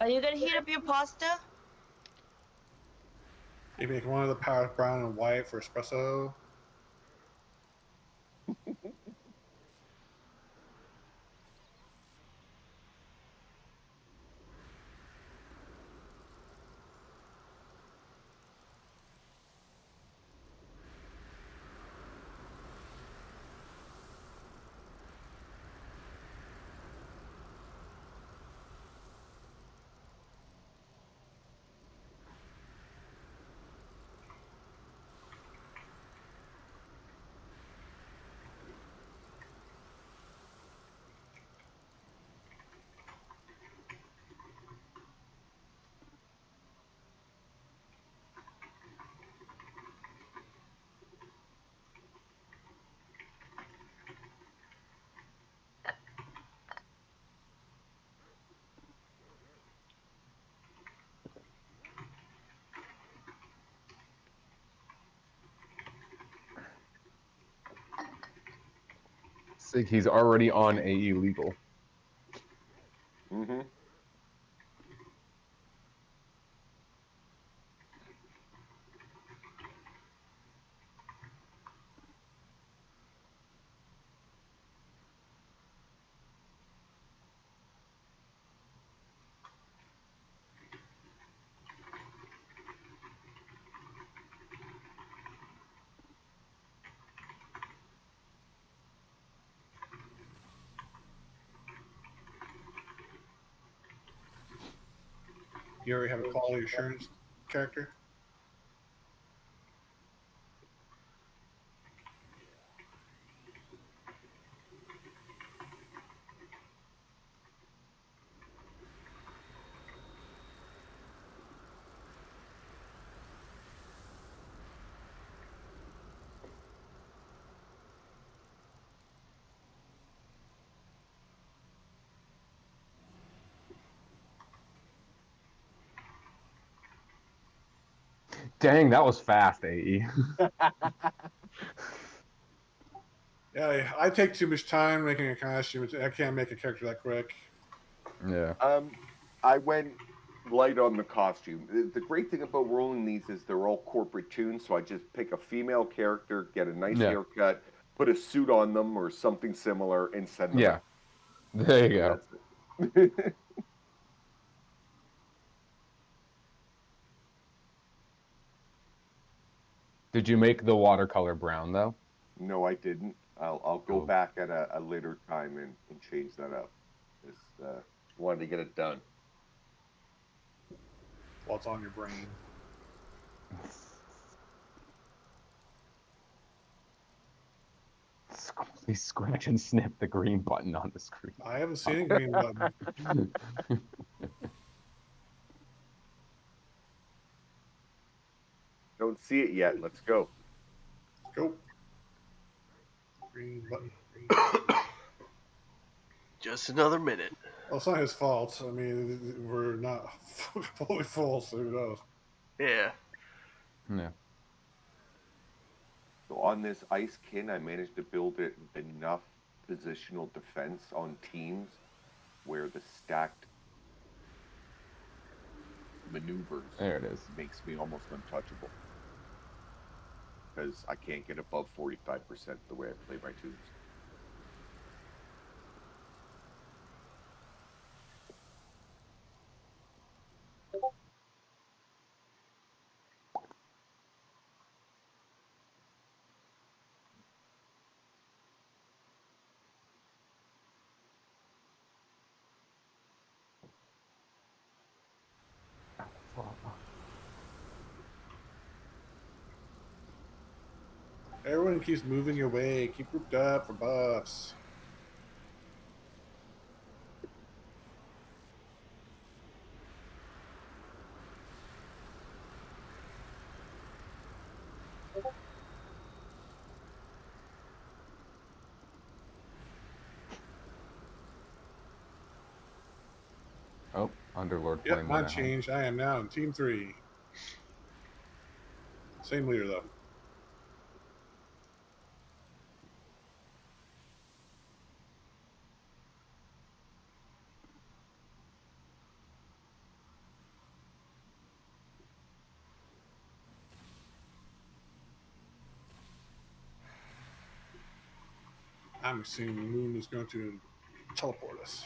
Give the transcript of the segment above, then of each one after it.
Are you gonna heat up your pasta? You make one of the powder brown and white for espresso. Sig, he's already on AE legal. Mm-hmm. You already have a quality assurance character. Dang, that was fast, AE. Yeah, I take too much time making a costume. I can't make a character that quick. Yeah. I went light on the costume. The great thing about rolling these is they're all corporate tunes, so I just pick a female character, get a nice Yeah. haircut, put a suit on them or something similar, and send them Yeah. out. There you So go. that's it. Did you make the watercolor brown though? No, I didn't. I'll go Oh, back at a later time and change that up. Just wanted to get it done. What's on your brain? Please scratch and snip the green button on the screen. I haven't seen a green button. Don't see it yet. Let's go. Go. Green button. Green. Just another minute. Well, it's not his fault. I mean, we're not fully full, so who knows? Yeah. Yeah. So on this ice kin, I managed to build it enough positional defense on teams where the stacked maneuvers There it is. makes me almost untouchable because I can't get above 45% the way I play my tunes. Everyone keeps moving your way. Keep grouped up for buffs. Oh, Underlord Yep, playing one mine at home. changed. I am now in Team 3. Same leader, though. I'm assuming Moon is going to teleport us.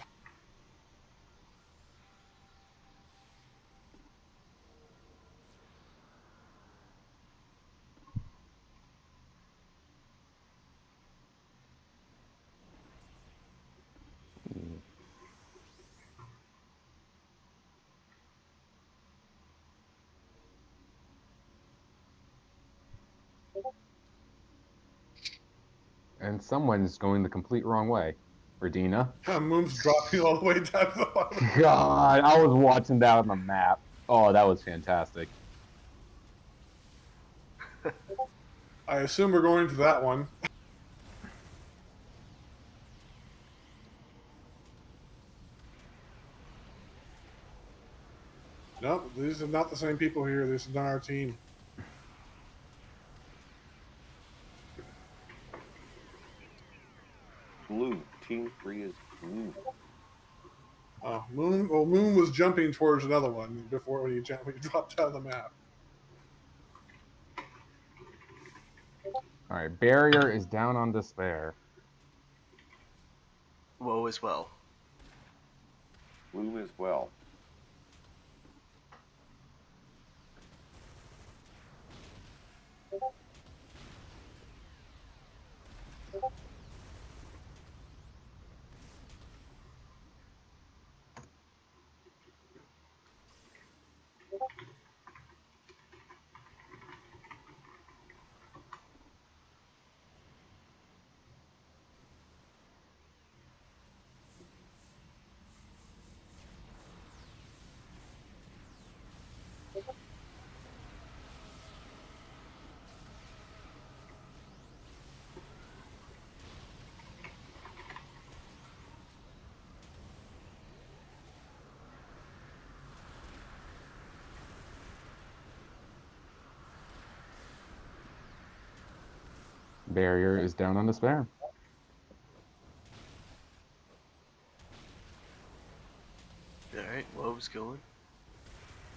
And someone's going the complete wrong way. Regina. Moon's dropping all the way down to the bottom. God, I was watching that on the map. Oh, that was fantastic. I assume we're going to that one. Nope, these are not the same people here. This is not our team. Blue. Team 3 is blue. Moon was jumping towards another one before when he dropped out of the map. All right, barrier is down on despair. Woe as well. Blue as well. Barrier is down on despair. Alright, Woe's going.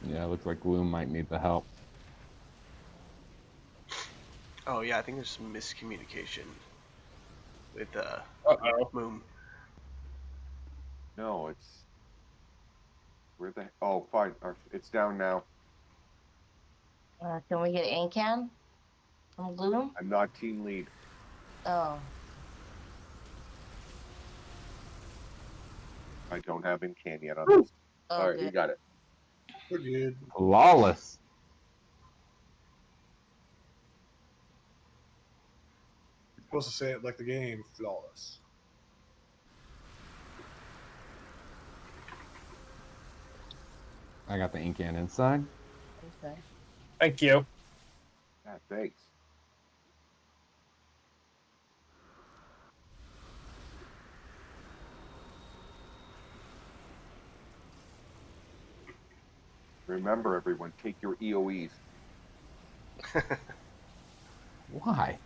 Yeah, looks like Gloom might need the help. Oh yeah, I think there's some miscommunication with Uh-oh. Moon. No, it's... Where the... Oh, fine. It's down now. Can we get Ancan from Gloom? I'm not team lead. Oh, I don't have Incan yet on this. oh, All right, good. you got it. We're good. Flawless. You're supposed to say it like the game, flawless. I got the ink in inside. Okay. Thank you. Yeah, thanks. Remember, everyone, take your EOEs. Why?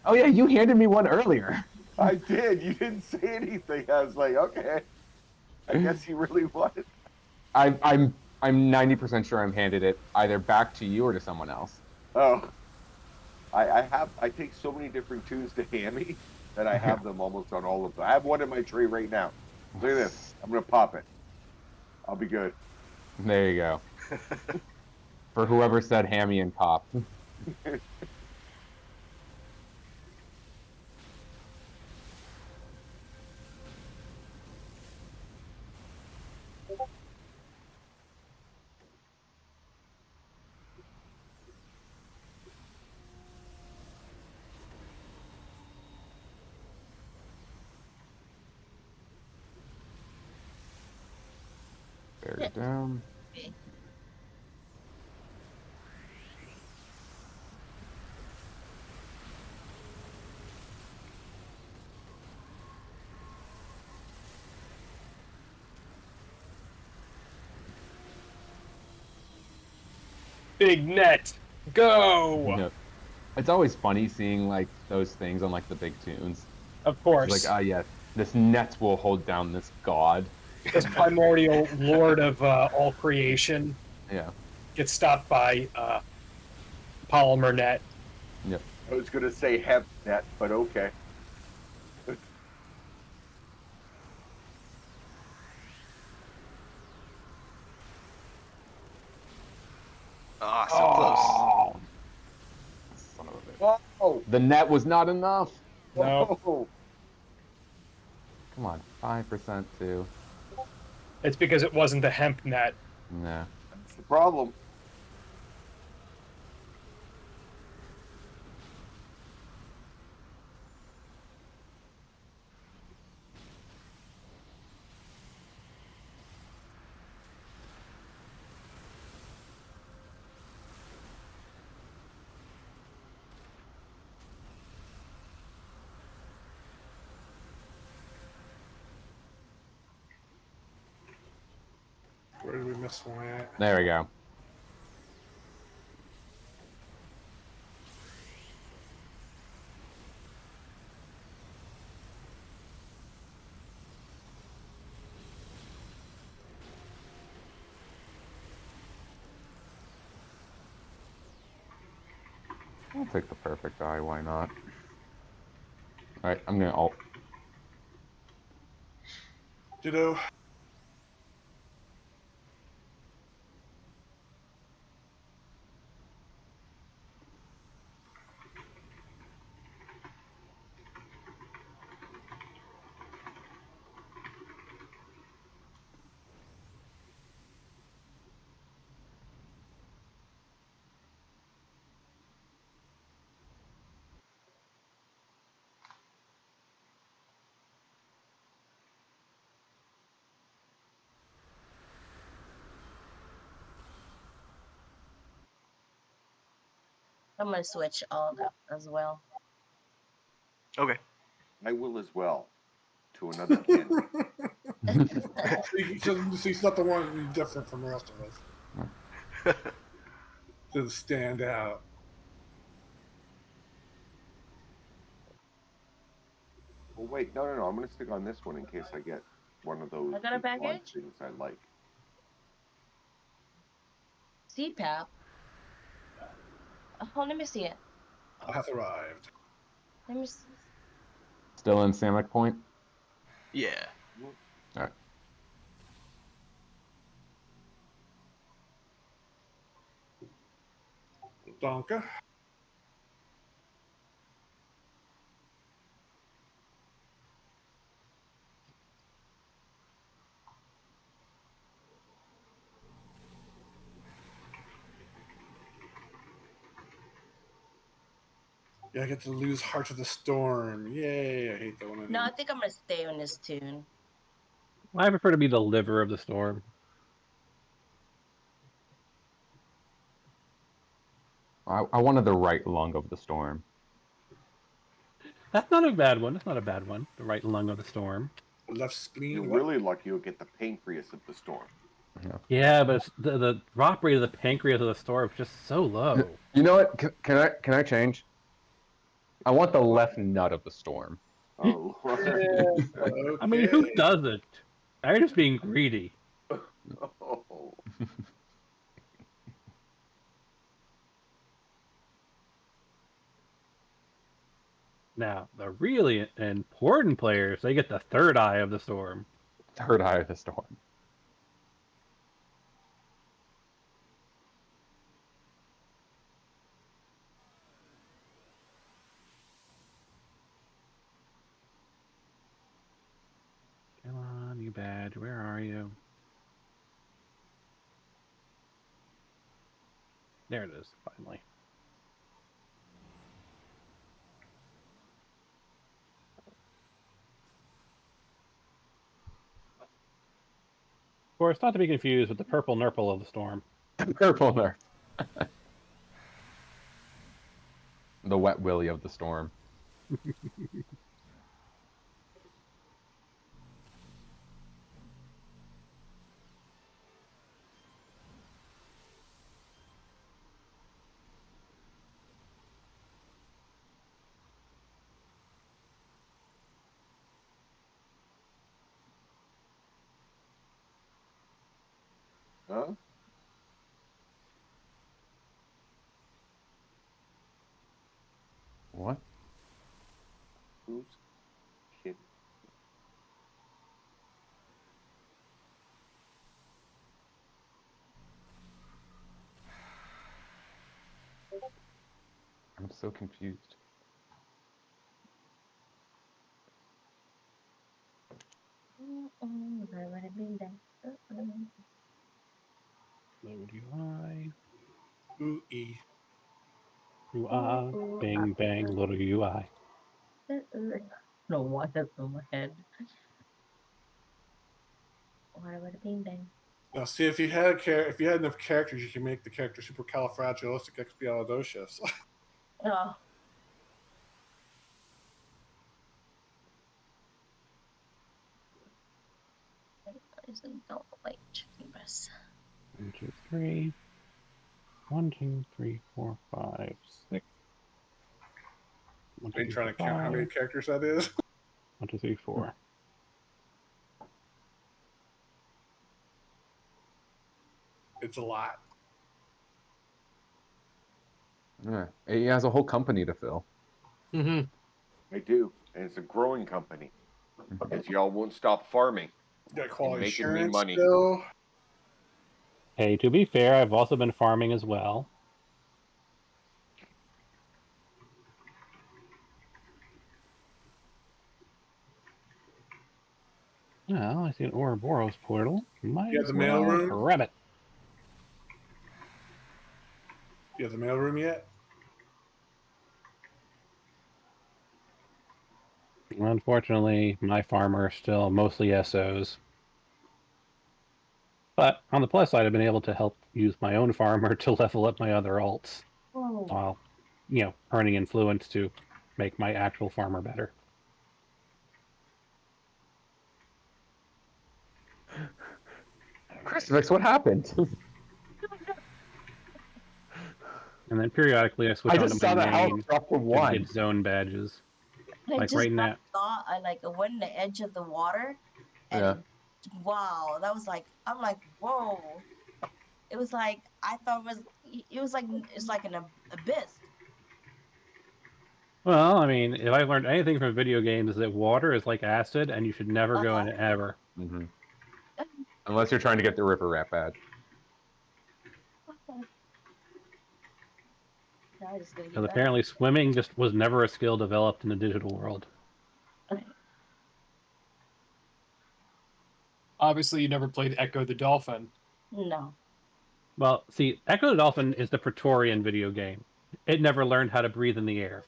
Oh yeah, you handed me one earlier. I did. You didn't say anything. I was like, okay. I guess he really wanted. I'm 90% sure I'm handed it either back to you or to someone else. Oh, I take so many different tunes to Hammy that I have them almost on all of them. I have one in my tray right now. Look at this. I'm gonna pop it. I'll be good. There you go. For whoever said hammy and cop. Bear down. Big net. Go. Yep. It's always funny seeing like those things on like the big tunes. Of course. It's like, ah, yes, this net will hold down this god. This primordial lord of all creation Yeah. gets stopped by polymer net. Yep. I was gonna say hemp net, but okay. Ah, so close. Oh, son of a bitch. Oh, The net was not enough. No, oh, Come on, 5% too. it's because it wasn't the hemp net. Nah. that's the problem. Where did we miss one at? There we go. I'll take the perfect eye. Why not? All right, I'm gonna alt. Ditto. I'm gonna switch all that as well. Okay. I will as well. To another kin. He's not the one different from the rest of us. Doesn't stand out. Well, wait, no. I'm gonna stick on this one in case I get one of those I got a big blonde package. things I like. CPAP. Oh, let me see it. Hath arrived. Let me see. Still in Samick Point. Yeah. All right. Donka. Yeah, I get to lose Heart of the Storm. Yay, I hate that one. No, I think I'm gonna stay on this tune. I prefer to be the liver of the storm. I wanted the right lung of the storm. That's not a bad one. That's not a bad one. The right lung of the storm. Left spleen. You're What? really lucky you'll get the pancreas of the storm. Yeah, but it's the drop rate of the pancreas of the storm is just so low. You know what? Can I change? I want the left nut of the storm. Oh, Okay. I mean, who doesn't? They're just being greedy. oh. Now, the really important players, they get the third eye of the storm. Third eye of the storm. Come on, you badge. Where are you? There it is, finally. Of course, not to be confused with the purple nurple of the storm. Purple nerf. The wet willy of the storm. Huh? What? Who's kid? I'm so confused. Where would it be then? Load UI. Ooh, E. UI. Bang bang. Load UI. No, what? That's in my head. Where would it be then? Now, see, if you had enough characters, you can make the character supercalifragilisticexpialidocious. Oh. I just don't like chicken breast. 1, 2, 3. 1, 2, 3, 4, 5, 6. 1, Are 2, you 3, trying to 4, count how 5. many characters that is? 1, 2, 3, 4. It's a lot. Yeah. He has a whole company to fill. Mm-hmm. I do, and it's a growing company. Because y'all won't stop farming. You got quality making me assurance money. still. Hey, to be fair, I've also been farming as well. Well, I see an Ouroboros portal. Might You have as the well mailroom? grab it. You have the mailroom yet? Unfortunately, my farmer are still mostly SOs. But on the plus side, I've been able to help use my own farmer to level up my other alts Oh. while, you know, earning influence to make my actual farmer better. Christmas, what happened? And then periodically I switch I onto just my saw the house main drop to to 1. get zone badges. I Like just right now. thought I went in the edge of the water, and Yeah. wow, that was like I'm like whoa. It was like I thought it was like it's like an abyss. Well, I mean, if I learned anything from video games is that water is like acid and you should never go in it ever. Mm-hmm. Unless you're trying to get the river rat badge. Now I just gotta Because get that. apparently swimming just was never a skill developed in the digital world. Obviously, you never played Echo the Dolphin. No. Well, see, Echo the Dolphin is the Praetorian video game. It never learned how to breathe in the air.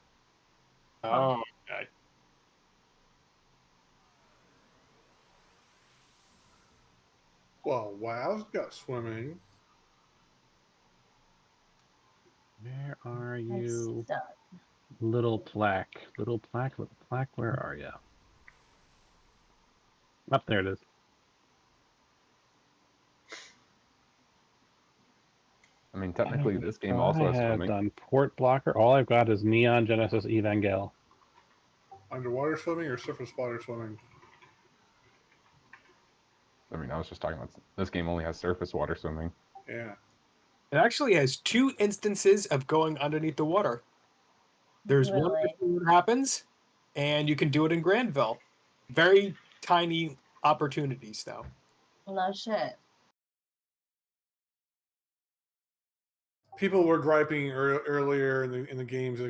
Oh, okay. Well, WoW's got swimming. Where are I'm you? stuck. Little plaque. Little plaque, where are you? Up there it is. I mean, technically, this game also I has have swimming. done Port Blocker. All I've got is Neon Genesis Evangel. Underwater swimming or surface water swimming? I mean, I was just talking about this game only has surface water swimming. Yeah. It actually has 2 instances of going underneath the water. There's one Really? before it happens, and you can do it in Granville. Very tiny opportunities, though. No shit. People were griping earlier in the game's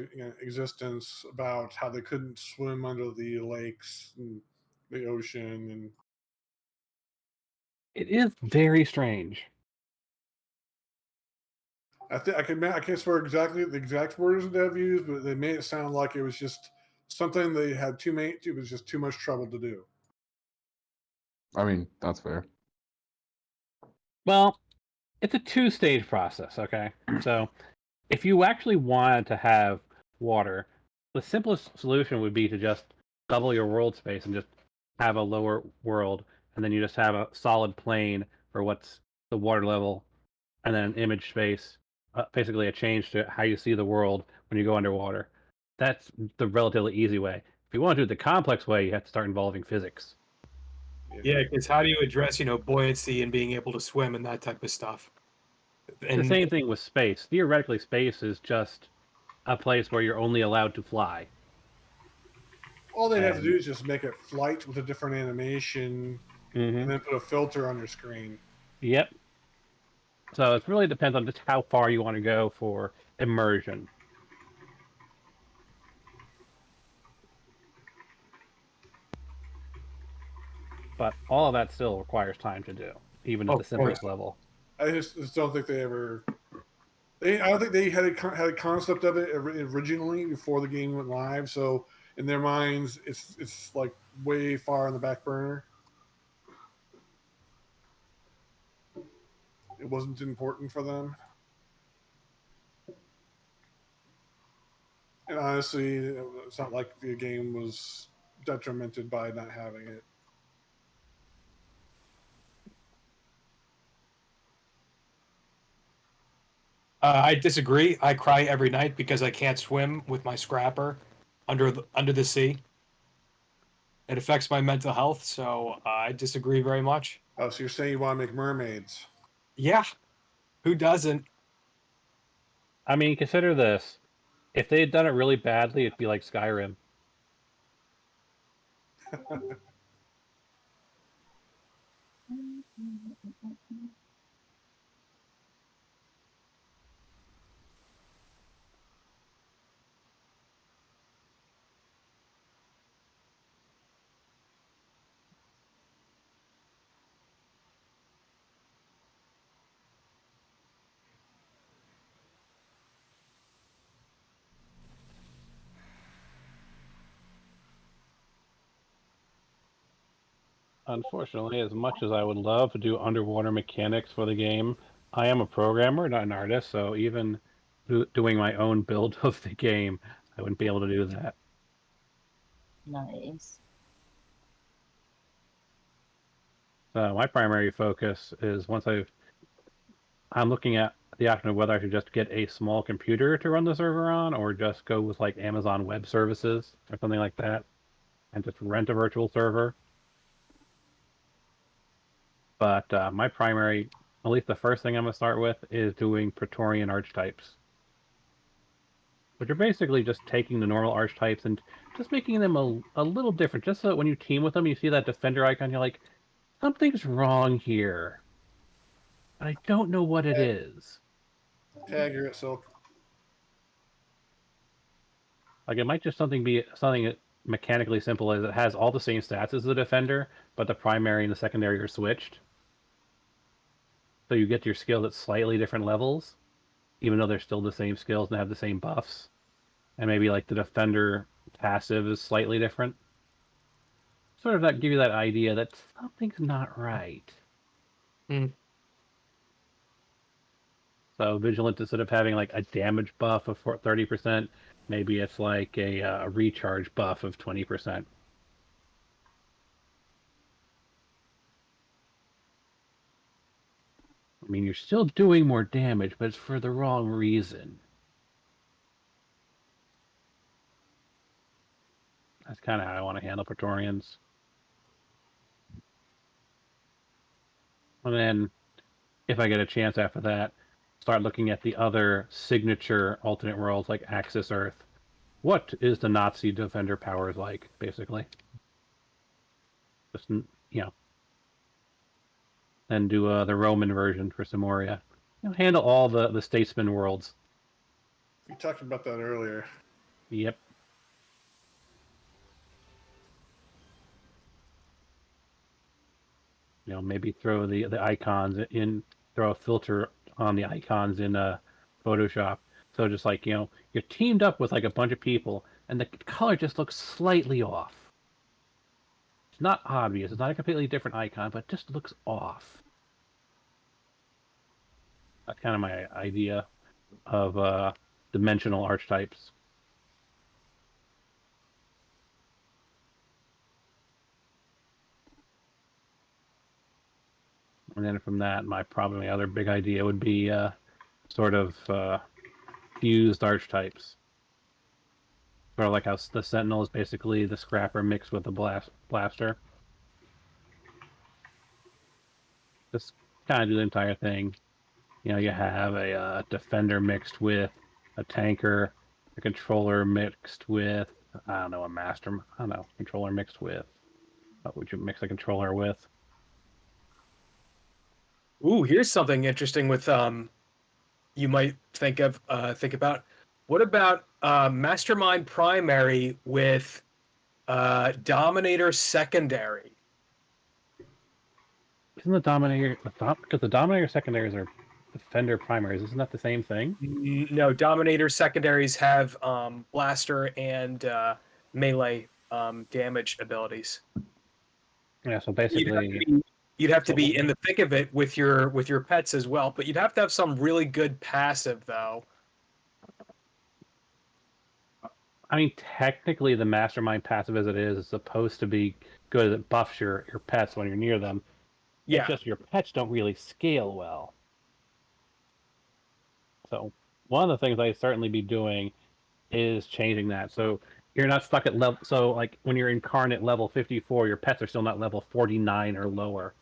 existence about how they couldn't swim under the lakes and the ocean, and It is very strange. I can't swear exactly the exact words that they've used, but they made it sound like it was just something they had it was just too much trouble to do. I mean, that's fair. Well, it's a 2-stage process, okay? So, if you actually wanted to have water, the simplest solution would be to just double your world space and just have a lower world, and then you just have a solid plane for what's the water level, and then an image space, basically a change to how you see the world when you go underwater. That's the relatively easy way. If you want to do it the complex way, you have to start involving physics. Yeah, because how do you address, buoyancy and being able to swim and that type of stuff? The And same thing with space. Theoretically, space is just a place where you're only allowed to fly. All they'd have to And- do is just make it flight with a different animation, and then put a filter on your screen. Yep. So it really depends on just how far you want to go for immersion. But all of that still requires time to do, even at the Of course. simplest level. I just don't think they ever. I don't think they had a concept of it originally before the game went live. So in their minds, it's like way far on the back burner. It wasn't important for them. And honestly, it's not like the game was detrimented by not having it. I disagree. I cry every night because I can't swim with my scrapper under the sea. It affects my mental health, so I disagree very much. Oh, so you're saying you want to make mermaids? Yeah, who doesn't? I mean, consider this. If they had done it really badly, it'd be like Skyrim. Unfortunately, as much as I would love to do underwater mechanics for the game, I am a programmer, not an artist, so even doing my own build of the game, I wouldn't be able to do that. Nice. So my primary focus is I'm looking at the option of whether I should just get a small computer to run the server on, or just go with like Amazon Web Services or something like that, and just rent a virtual server. But my primary, at least the first thing I'm going to start with, is doing Praetorian archetypes, which are basically just taking the normal archetypes and just making them a little different, just so that when you team with them, you see that defender icon, you're like, something's wrong here. I don't know what it is. Tag your Silk. Like, it might just be something mechanically simple as it has all the same stats as the defender, but the primary and the secondary are switched. So you get your skills at slightly different levels, even though they're still the same skills and have the same buffs. And maybe like the defender passive is slightly different. Sort of that give you that idea that something's not right. Hmm. So Vigilant, instead of having like a damage buff of 30%, maybe it's like a recharge buff of 20%. I mean, you're still doing more damage, but it's for the wrong reason. That's kind of how I want to handle Praetorians. And then, if I get a chance after that, start looking at the other signature alternate worlds like Axis Earth. What is the Nazi defender powers like, basically? Just, and do the Roman version for Samoria. Handle all the statesman worlds. We talked about that earlier. Yep. Maybe throw the icons in, throw a filter on the icons in Photoshop. So just like, you're teamed up with like a bunch of people and the color just looks slightly off. It's not obvious. It's not a completely different icon, but it just looks off. That's kind of my idea of dimensional archetypes. And then from that, my other big idea would be sort of fused archetypes. Sort of like how the Sentinel is basically the Scrapper mixed with the Blaster. Just kind of do the entire thing. You have a Defender mixed with a Tanker, a controller mixed with, I don't know, controller mixed with, what would you mix a controller with? Ooh, here's something interesting with you might think about. What about Mastermind primary with Dominator secondary? Isn't the Dominator, because the Dominator secondaries are Defender primaries, isn't that the same thing? No, Dominator secondaries have blaster and melee damage abilities. Yeah, so You'd have basically, to be, you'd have to So- be in the thick of it with your pets as well, but you'd have to have some really good passive though. I mean, technically, the Mastermind passive as it is supposed to be good. It buffs your pets when you're near them. Yeah. It's just your pets don't really scale well. So one of the things I'd certainly be doing is changing that. So you're not stuck at level. So like when you're incarnate level 54, your pets are still not level 49 or lower.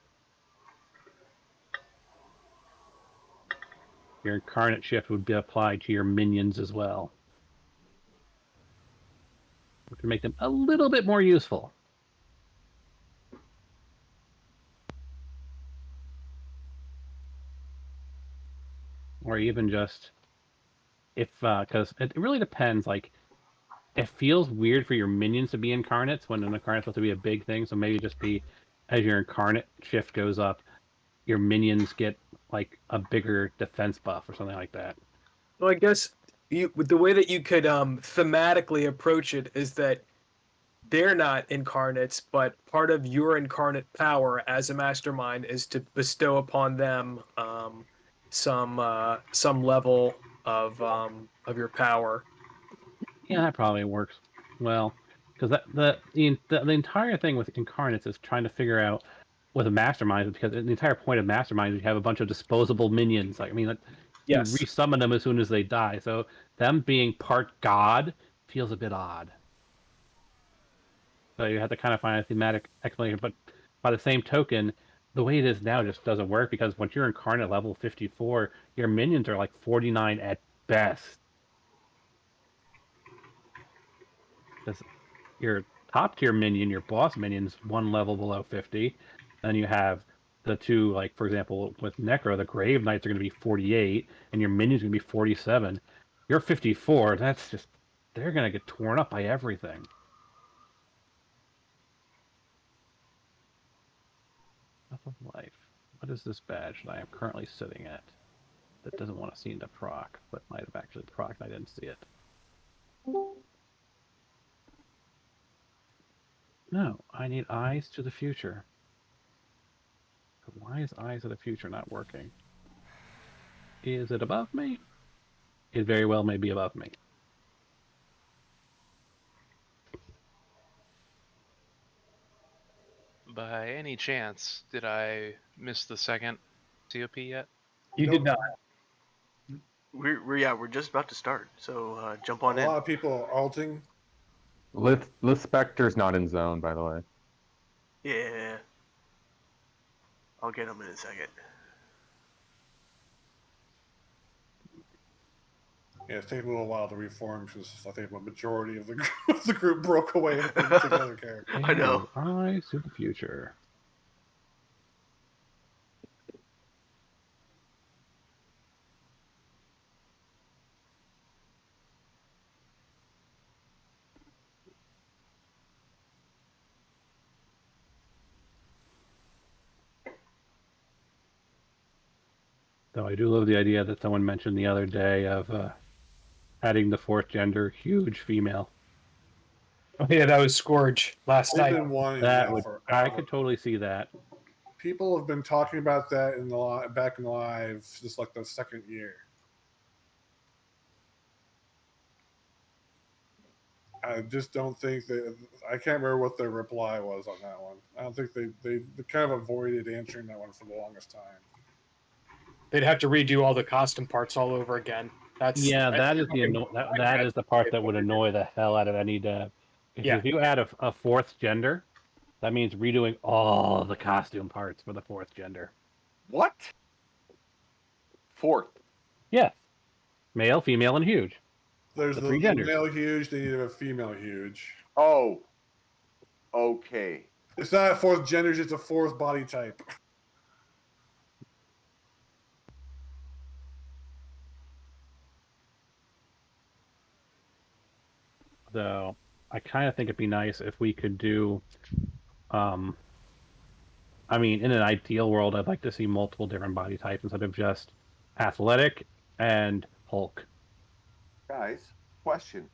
Your incarnate shift would be applied to your minions as well, which would make them a little bit more useful. Or even just if because it really depends. Like it feels weird for your minions to be incarnates when an incarnate's supposed to be a big thing. So maybe just be as your incarnate shift goes up, your minions get like a bigger defense buff or something like that. Well, I guess with the way that you could thematically approach it is that they're not incarnates, but part of your incarnate power as a mastermind is to bestow upon them some level of your power. Yeah, that probably works well because the entire thing with incarnates is trying to figure out with a mastermind because the entire point of mastermind is you have a bunch of disposable minions. Like I mean, like, you Yes. resummon them as soon as they die. So them being part god feels a bit odd. So you have to kind of find a thematic explanation. But by the same token, the way it is now just doesn't work because once you're incarnate level 54, your minions are like 49 at best. Because your top tier minion, your boss minion, is one level below 50. Then you have the two, like for example, with Necro, the Grave Knights are going to be 48, and your minions are going to be 47. You're 54. That's just they're going to get torn up by everything. Cup of Life. What is this badge that I am currently sitting at that doesn't want to seem to proc, but might have actually proc and I didn't see it? No, I need Eyes to the Future. Why is Eyes to the Future not working? Is it above me? It very well may be above me. By any chance, did I miss the second COP yet? You did not. We're just about to start, so jump A on in. lot of people are alting. Lith Spectre's not in zone, by the way. Yeah, I'll get him in a second. Yeah, it's taking a little while to reform because I think the majority of the group broke away and took other characters. I know. Eyes to the Future. Though I do love the idea that someone mentioned the other day of adding the fourth gender, huge female. Oh yeah, that was Scourge last They've night. been wanting That that would forever. I could totally see that. People have been talking about that in the back in the live, just like the second year. I just don't think that I can't remember what their reply was on that one. I don't think they kind of avoided answering that one for the longest time. They'd have to redo all the costume parts all over again. That's That is that is the part that would annoy the hell out of any dev. Yeah. If you add a fourth gender, that means redoing all the costume parts for the fourth gender. What? Fourth. Yes. Male, female, and huge. There's The the three genders. male huge. They need a female huge. Oh, okay. It's not a fourth gender; it's a fourth body type. So I kind of think it'd be nice if we could do. I mean, in an ideal world, I'd like to see multiple different body types instead of just athletic and Hulk. Guys, question.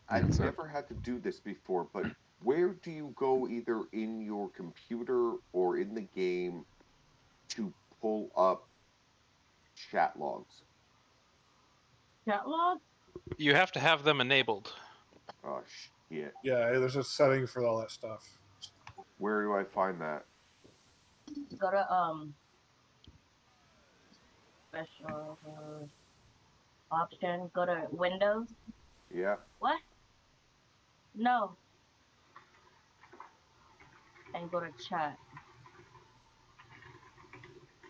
I've Answer. never had to do this before, but where do you go either in your computer or in the game to pull up chat logs? Chat log? You have to have them enabled. Oh, shit. Yeah, there's a setting for all that stuff. Where do I find that? Go to special option. Go to Windows. Yeah. What? No. And go to chat.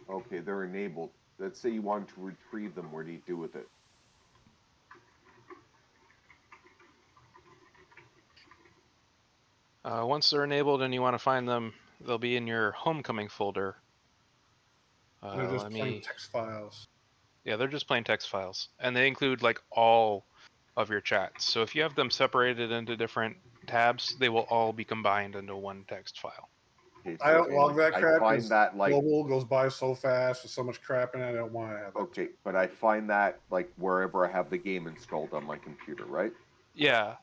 Okay, they're enabled. Let's say you want to retrieve them. Where do you do with it? Once they're enabled and you want to find them, they'll be in your homecoming folder. They're just Let plain me. text files. Yeah, they're just plain text files, and they include like all of your chats. So if you have them separated into different tabs, they will all be combined into one text file. Okay, I don't log and that I crap find because that like global goes by so fast with so much crap in it. I don't want to have that. okay, but I find that like wherever I have the game installed on my computer, right? Yeah,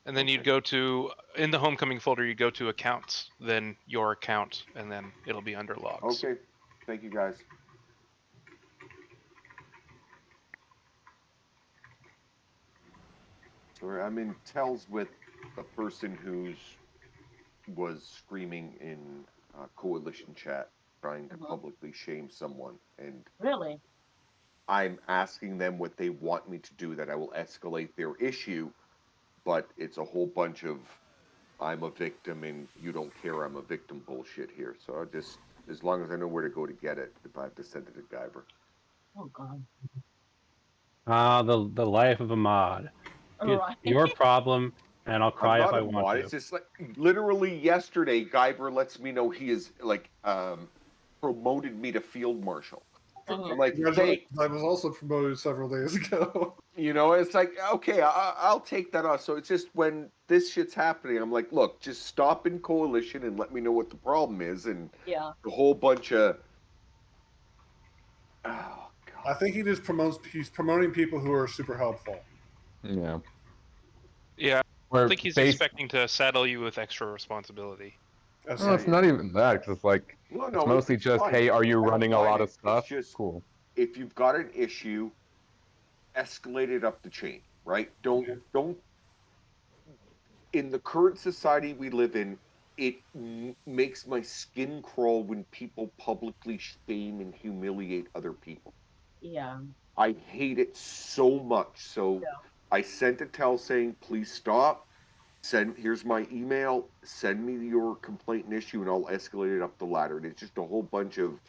and then you'd Okay. go to in the homecoming folder. You go to accounts, then your account, and then it'll be under logs. Okay. Thank you, guys. Sorry, I'm in tells with a person who's was screaming in coalition chat, trying to publicly shame someone, and Really? I'm asking them what they want me to do. That I will escalate their issue, but it's a whole bunch of I'm a victim and you don't care I'm a victim bullshit here. So I just, as long as I know where to go to get it, if I have to send it to Guyver. Oh god. The life of a mod. It's Right. your problem, and I'll I'm cry if not I a want mod. to. It's just like literally yesterday, Guyver lets me know he is like promoted me to field marshal. I'm like, thanks. I was also promoted several days ago. You know, it's like, okay, I'll take that off. So it's just when this shit's happening, I'm like, look, just stop in coalition and let me know what the problem is. And Yeah. a whole bunch of, oh, God. I think he's promoting people who are super helpful. Yeah. Yeah, I Where think he's based, expecting to saddle you with extra responsibility. That's no, it's not even that. Because it's like Well, it's no, mostly it's just, fine. hey, are you I don't running a mind lot of it. stuff? It's just, Cool. if you've got an issue, escalate it up the chain, right? Don't in the current society we live in, it makes my skin crawl when people publicly shame and humiliate other people. Yeah. I hate it so much. So Yeah. I sent a tell saying, please stop. Here's my email. Send me your complaint and issue, and I'll escalate it up the ladder. And it's just a whole bunch of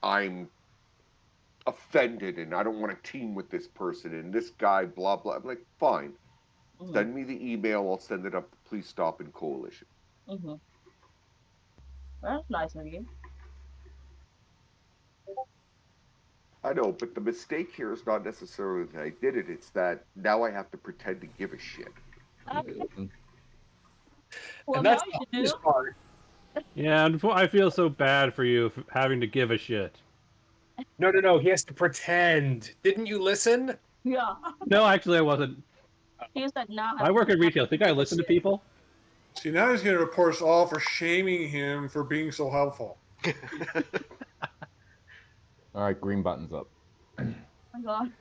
I'm offended and I don't want to team with this person and this guy, blah blah. I'm like, fine. Send me the email. I'll send it up. Please stop in coalition. That's nice of you. I know, but the mistake here is not necessarily that I did it. It's that now I have to pretend to give a shit. Well, And now that's you the should do. hardest part. Yeah, and I feel so bad for you for having to give a shit. No. He has to pretend. Didn't you listen? Yeah. No, actually, I wasn't. He was like, now I work in retail. Think I listen to people? See, now he's going to report us all for shaming him for being so helpful. All right, green button's up. Oh my god.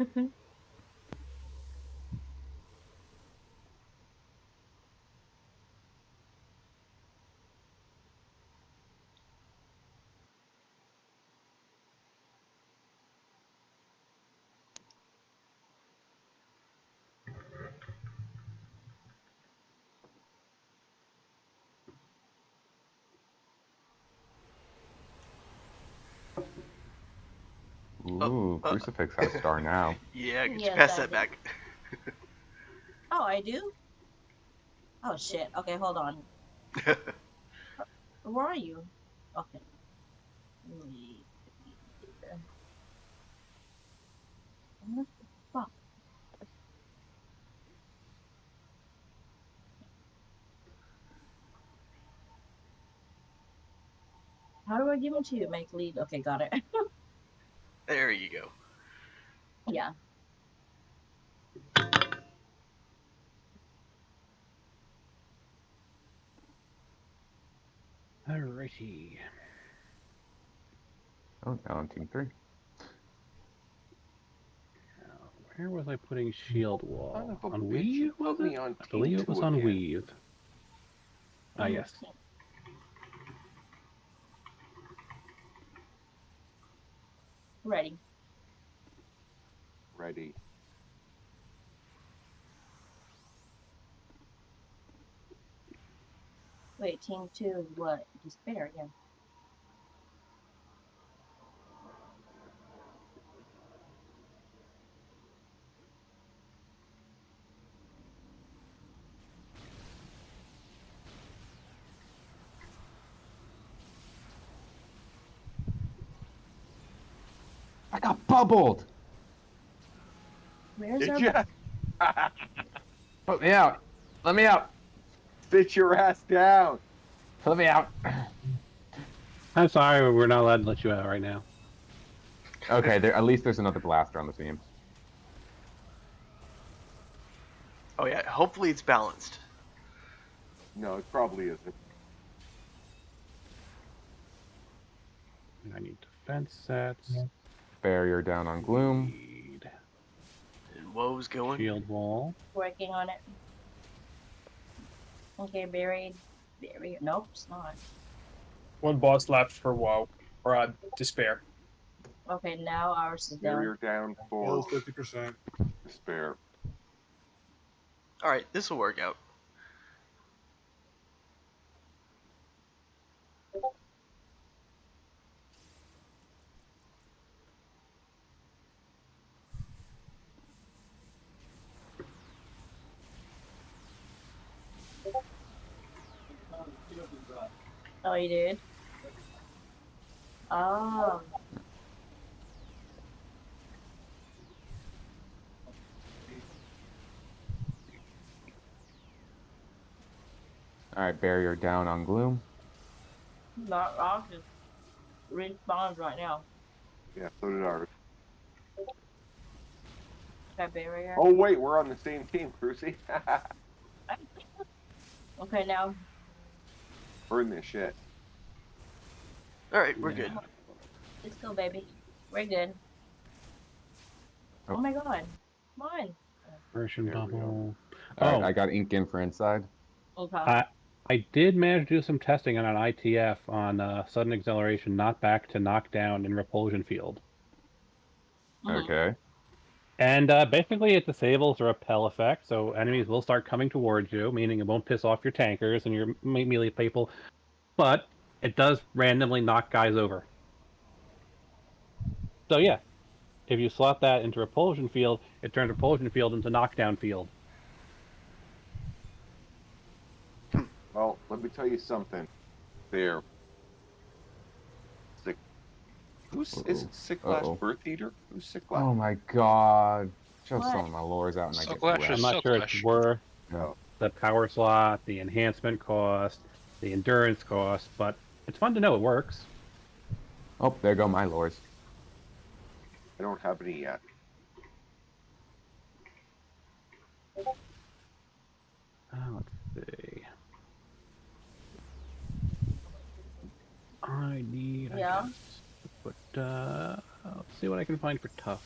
Ooh, Crucifix has star now. Yeah, get Yes, your pass I that do. back. Oh, I do? Oh, shit. Okay, hold on. Where are you? Okay. Let me here. What the fuck? How do I give them to you? Make lead. Okay, got it. There you go. Yeah. Alrighty. Oh, now I'm team 3. Now, where was I putting shield Son wall? of a On bitch, you weave, was put me it? on I team believe it was 2 on again. weave. Ah, yes. Ready. Ready. Wait, team 2 is what? Despair, yeah. I got bubbled. Where's Did our... ya? Put me out. Let me out. Sit your ass down. Let me out. I'm sorry, we're not allowed to let you out right now. Okay, there. At least there's another blaster on the team. Oh yeah, hopefully it's balanced. No, it probably isn't. I need defense sets. Barrier down on gloom. Need And woe's going. shield wall. Working on it. Okay, buried. Buried. Nope, it's not. One boss left for WoW or Despair. Okay, now ours is down. Barrier down Well, for 50%. despair. All right, this will work out. Oh, you did? Oh. All right, barrier down on gloom. Not ours just respawns right now. Yeah, so did ours. That barrier. Oh wait, we're on the same team, Crucy. Okay, now. Burn this shit. All right, we're good. Let's go, baby. We're good. Oh. Oh my god. Come on. Version There we go. bubble. All right, Oh, I got ink in for inside. Okay. I did manage to do some testing on an ITF on sudden acceleration, knockback to knockdown and repulsion field. Mhm. Okay. And basically it disables the repel effect, so enemies will start coming towards you, meaning it won't piss off your tankers and your melee people, but it does randomly knock guys over. So yeah, if you slot that into repulsion field, it turns repulsion field into knockdown field. Well, let me tell you something. There. Sick. Is it Sick Last Uh-oh. Birth Eater? Who's Sick Last? Oh my god. Just What? some of my lures out and I get Silklash wrecked. I'm not sure it's Silklash. worth Yeah. the power slot, the enhancement cost, the endurance cost, but it's fun to know it works. Oh, there go my lures. I don't have any yet. Let's see. I need, Yeah. I guess, to put, let's see what I can find for tough.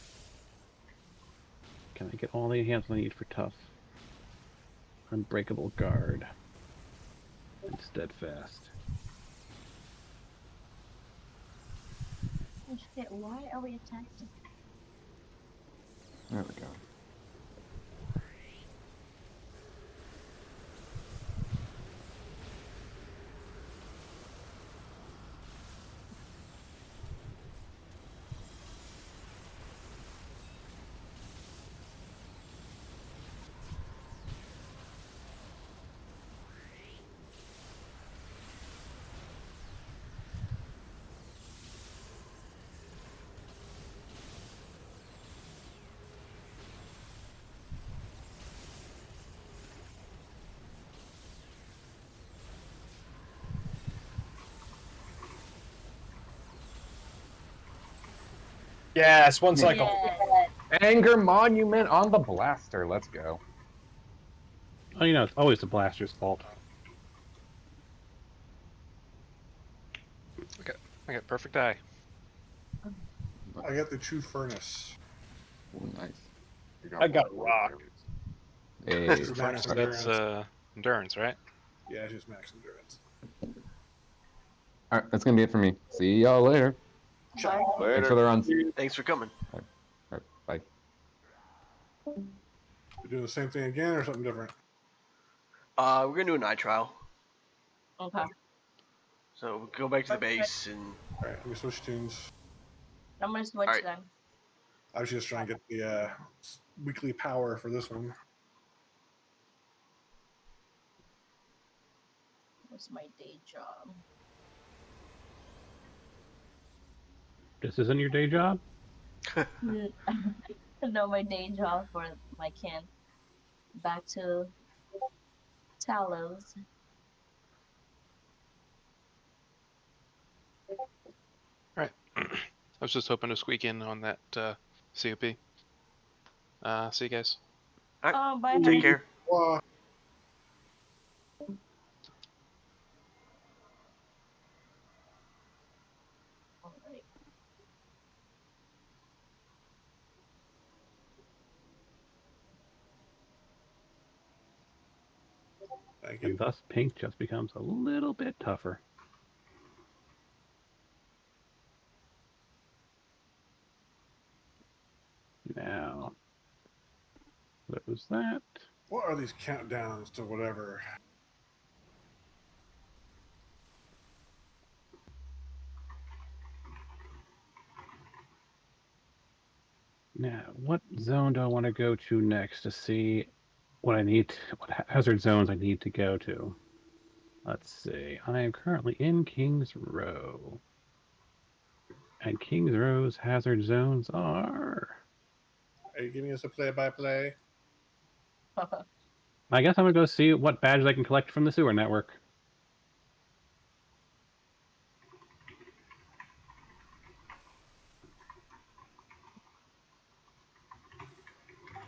Can I get all the enhancements I need for tough? Unbreakable guard. And steadfast. Oh, shit, why are we attacked? There we go. Yes, one cycle. Yeah. Anger Monument on the blaster. Let's go. Oh, you know, it's always the blaster's fault. I got perfect eye. I got the true furnace. Ooh, nice. I got a rock. Hey. This is max Furnace. endurance. That's endurance, right? Yeah, it's just max endurance. All right, that's gonna be it for me. See y'all later. Bye. Thanks Later. for the runs. Thanks for coming. All right, bye. We doing the same thing again or something different? We're gonna do an iTrial. Okay. So we'll go back to the base and All right, let me switch tunes. I'm gonna switch Alright. then. I was just trying to get the weekly power for this one. What's my day job? This isn't your day job? No, my day job for my can. Back to Talos. Right. I was just hoping to squeak in on that COP. See you guys. Oh, bye. take care. Well, Alright. thank you. And thus pink just becomes a little bit tougher. Now, close that. What are these countdowns to whatever? Now, what zone do I want to go to next to see what I need, what hazard zones I need to go to? Let's see. I am currently in Kings Row. And Kings Row's hazard zones are... Are you giving us a play-by-play? I guess I'm going to go see what badges I can collect from the sewer network.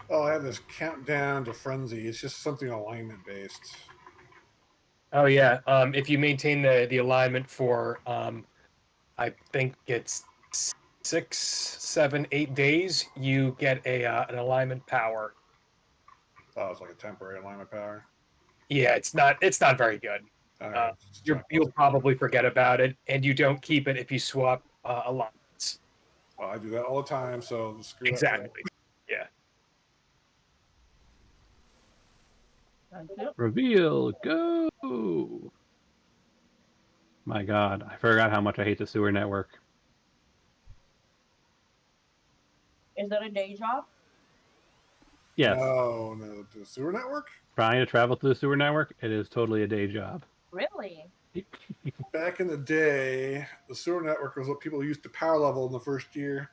Oh, I have this countdown to frenzy. It's just something alignment based. Oh yeah. If you maintain the alignment for I think it's 6, 7, 8 days, you get a an alignment power. Oh, it's like a temporary alignment power. Yeah, it's not very good. All right. You'll probably forget about it, and you don't keep it if you swap alignments. Well, I do that all the time, so screw that. Exactly. Yeah. Thank you. Reveal, go! My God, I forgot how much I hate the sewer network. Is that a day job? Yes, No, the sewer network. trying to travel to the sewer network, it is totally a day job. Really? Back in the day, the sewer network was what people used to power level in the first year.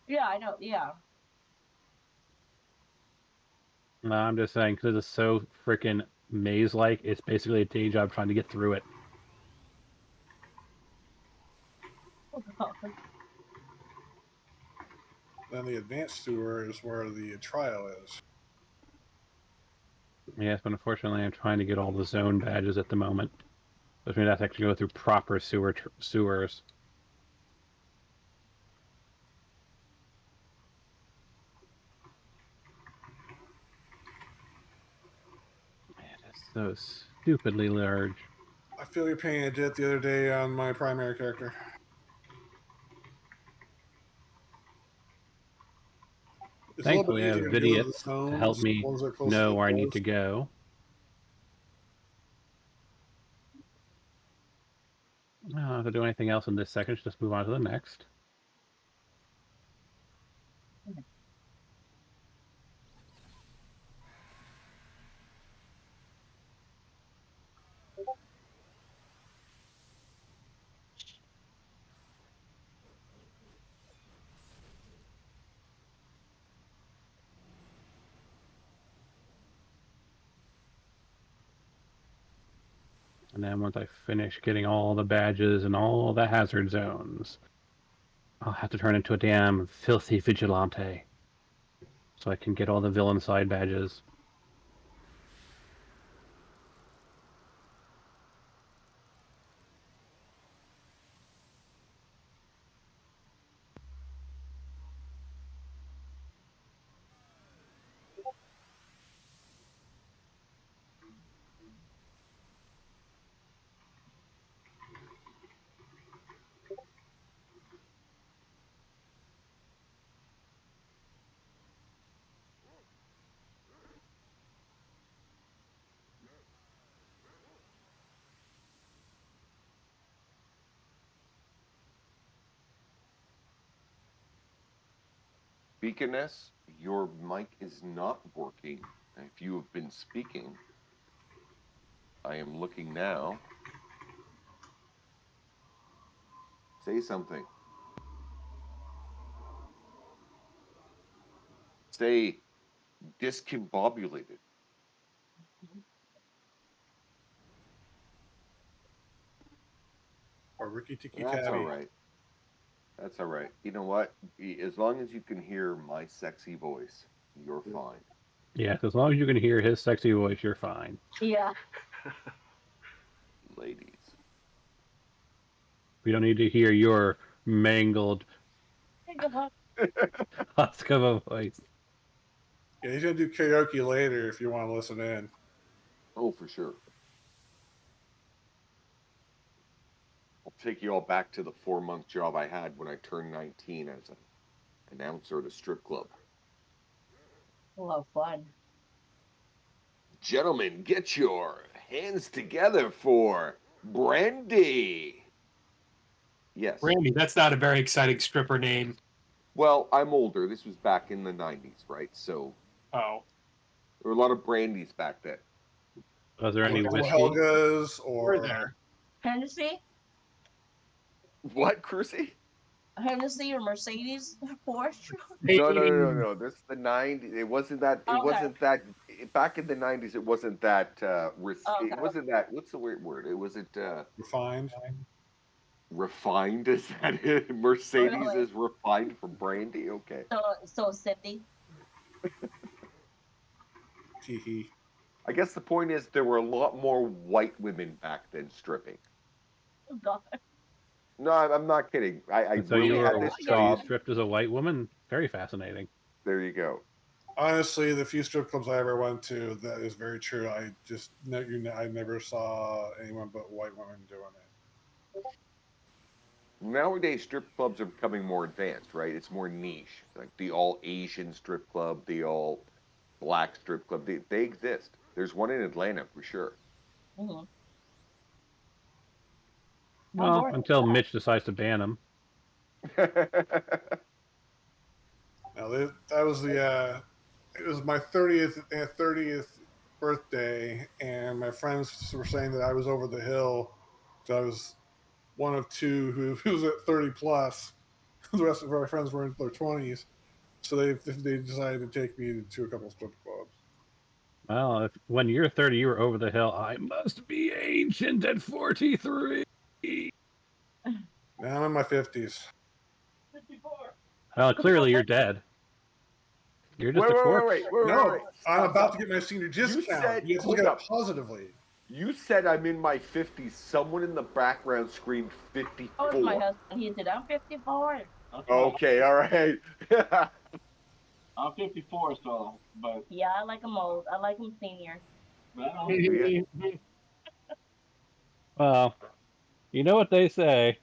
Yeah, I know. Yeah. No, I'm just saying, because it's so freaking maze-like, it's basically a day job trying to get through it. Then the advanced sewer is where the trial is. Yes, but unfortunately, I'm trying to get all the zone badges at the moment. Which means I have to actually go through proper sewers. It is so stupidly large. I feel your pain. I did it the other day on my primary character. It's a little Thankfully, bit I have easier to go to the vidiots to help zones, the me ones that are close to know the where I need doors. to go. I don't have to do anything else in this section, just move on to the next. And then once I finish getting all the badges and all the hazard zones, I'll have to turn into a damn filthy vigilante so I can get all the villain side badges. Beaconess, your mic is not working. If you have been speaking, I am looking now. Say something. Stay discombobulated. Or Ricky Tiki That's all Tavi. right. That's all right. You know what? As long as you can hear my sexy voice, you're fine. Yes, as long as you can hear his sexy voice, you're fine. Yeah. Ladies. We don't need to hear your mangled husk of a voice. Yeah, he's gonna do karaoke later if you want to listen in. Oh, for sure. I'll take you all back to the 4-month job I had when I turned 19 as an announcer at a strip club. Oh, fun. Gentlemen, get your hands together for Brandy. Yes. Randy, that's not a very exciting stripper name. Well, I'm older. This was back in the 90s, right? So Oh, there were a lot of Brandies back then. Was there any Okay. Little whiskey? Helgas we're or there. Hennessy? What, Crucy? Hennessy or Mercedes? Porsche? No. This is the 90s. It wasn't that. It Okay. wasn't that. Back in the 90s, it wasn't that. Okay. It wasn't that. What's the weird word? It wasn't refined. refined. Is that it? Mercedes Really? is refined for Brandy. Okay. So Cindy? Teehee. I guess the point is there were a lot more white women back then stripping. Oh, God. No, I'm not kidding. I And so really you had were this so you job. stripped as a white woman? Very fascinating. There you go. Honestly, the few strip clubs I ever went to, that is very true. I never saw anyone but white women doing it. Nowadays, strip clubs are becoming more advanced, right? It's more niche. Like the all Asian strip club, the all black strip club. They exist. There's one in Atlanta for sure. Mm-hmm. Well, until Mitch decides to ban them. Now that was the it was my 30th birthday, and my friends were saying that I was over the hill. So I was one of two who was at 30 plus. The rest of our friends were in their 20s, so they decided to take me to a couple of strip clubs. Well, if when you're 30, you were over the hill. I must be ancient at 43. Now I'm in my 50s. Well, clearly you're dead. You're just a corpse. No, I'm Stop, about stop. to get my senior You discount. said, You have to look hold at up. it positively. You said I'm in my 50s. Someone in the background screamed Oh, it's 54. my husband. He said, I'm 54. Okay, all right. I'm 54, so, but Yeah, I like him old. I like him senior. I don't. Well, you know what they say.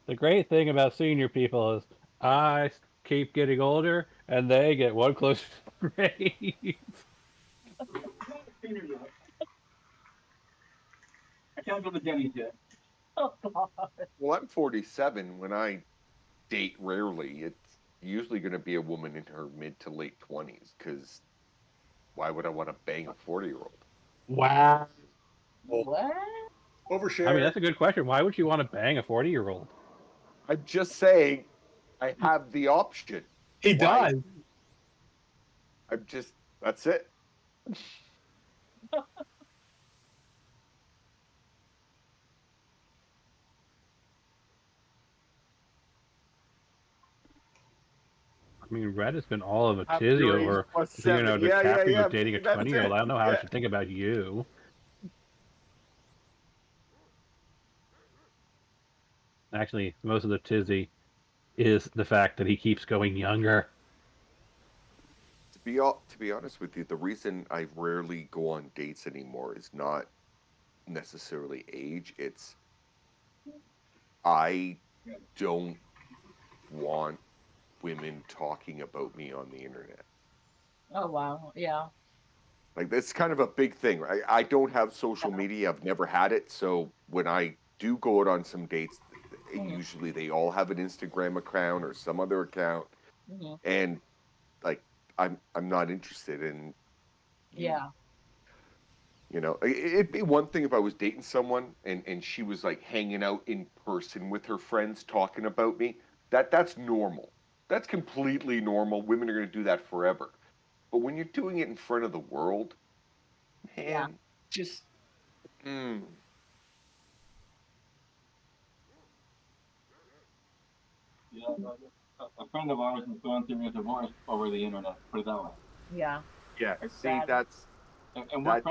The great thing about senior people is I keep getting older and they get one closer to the grave. I can't go to Denny's yet. Oh, God. Well, I'm 47. When I date rarely, it's usually going to be a woman in her mid to late 20s because why would I want to bang a 40-year-old? Wow. What? I Overshare. mean, that's a good question. Why would you want to bang a 40-year-old? I'm just saying I have the option. He Why? does. That's it. I mean, Reddit's been all of a Have tizzy your age over, plus you 7. know, the Yeah, capping yeah. of dating a That's 20-year-old. it. I don't know how I Yeah. should think about you. Actually, most of the tizzy is the fact that he keeps going younger. To be honest with you, the reason I rarely go on dates anymore is not necessarily age. It's I don't want women talking about me on the internet. Oh wow. Yeah. Like that's kind of a big thing. Right? I don't have social media. I've never had it. So when I do go out on some dates, Mhm. usually they all have an Instagram account or some other account, Mhm. and like I'm not interested in you. Yeah. You know, it'd be one thing if I was dating someone and she was like hanging out in person with her friends talking about me. That's normal. That's completely normal. Women are going to do that forever. But when you're doing it in front of the world, Yeah. man, just mm, Yeah, a friend of ours is going through a divorce over the internet. Put it that way. Yeah. yeah. It's See, sad. And that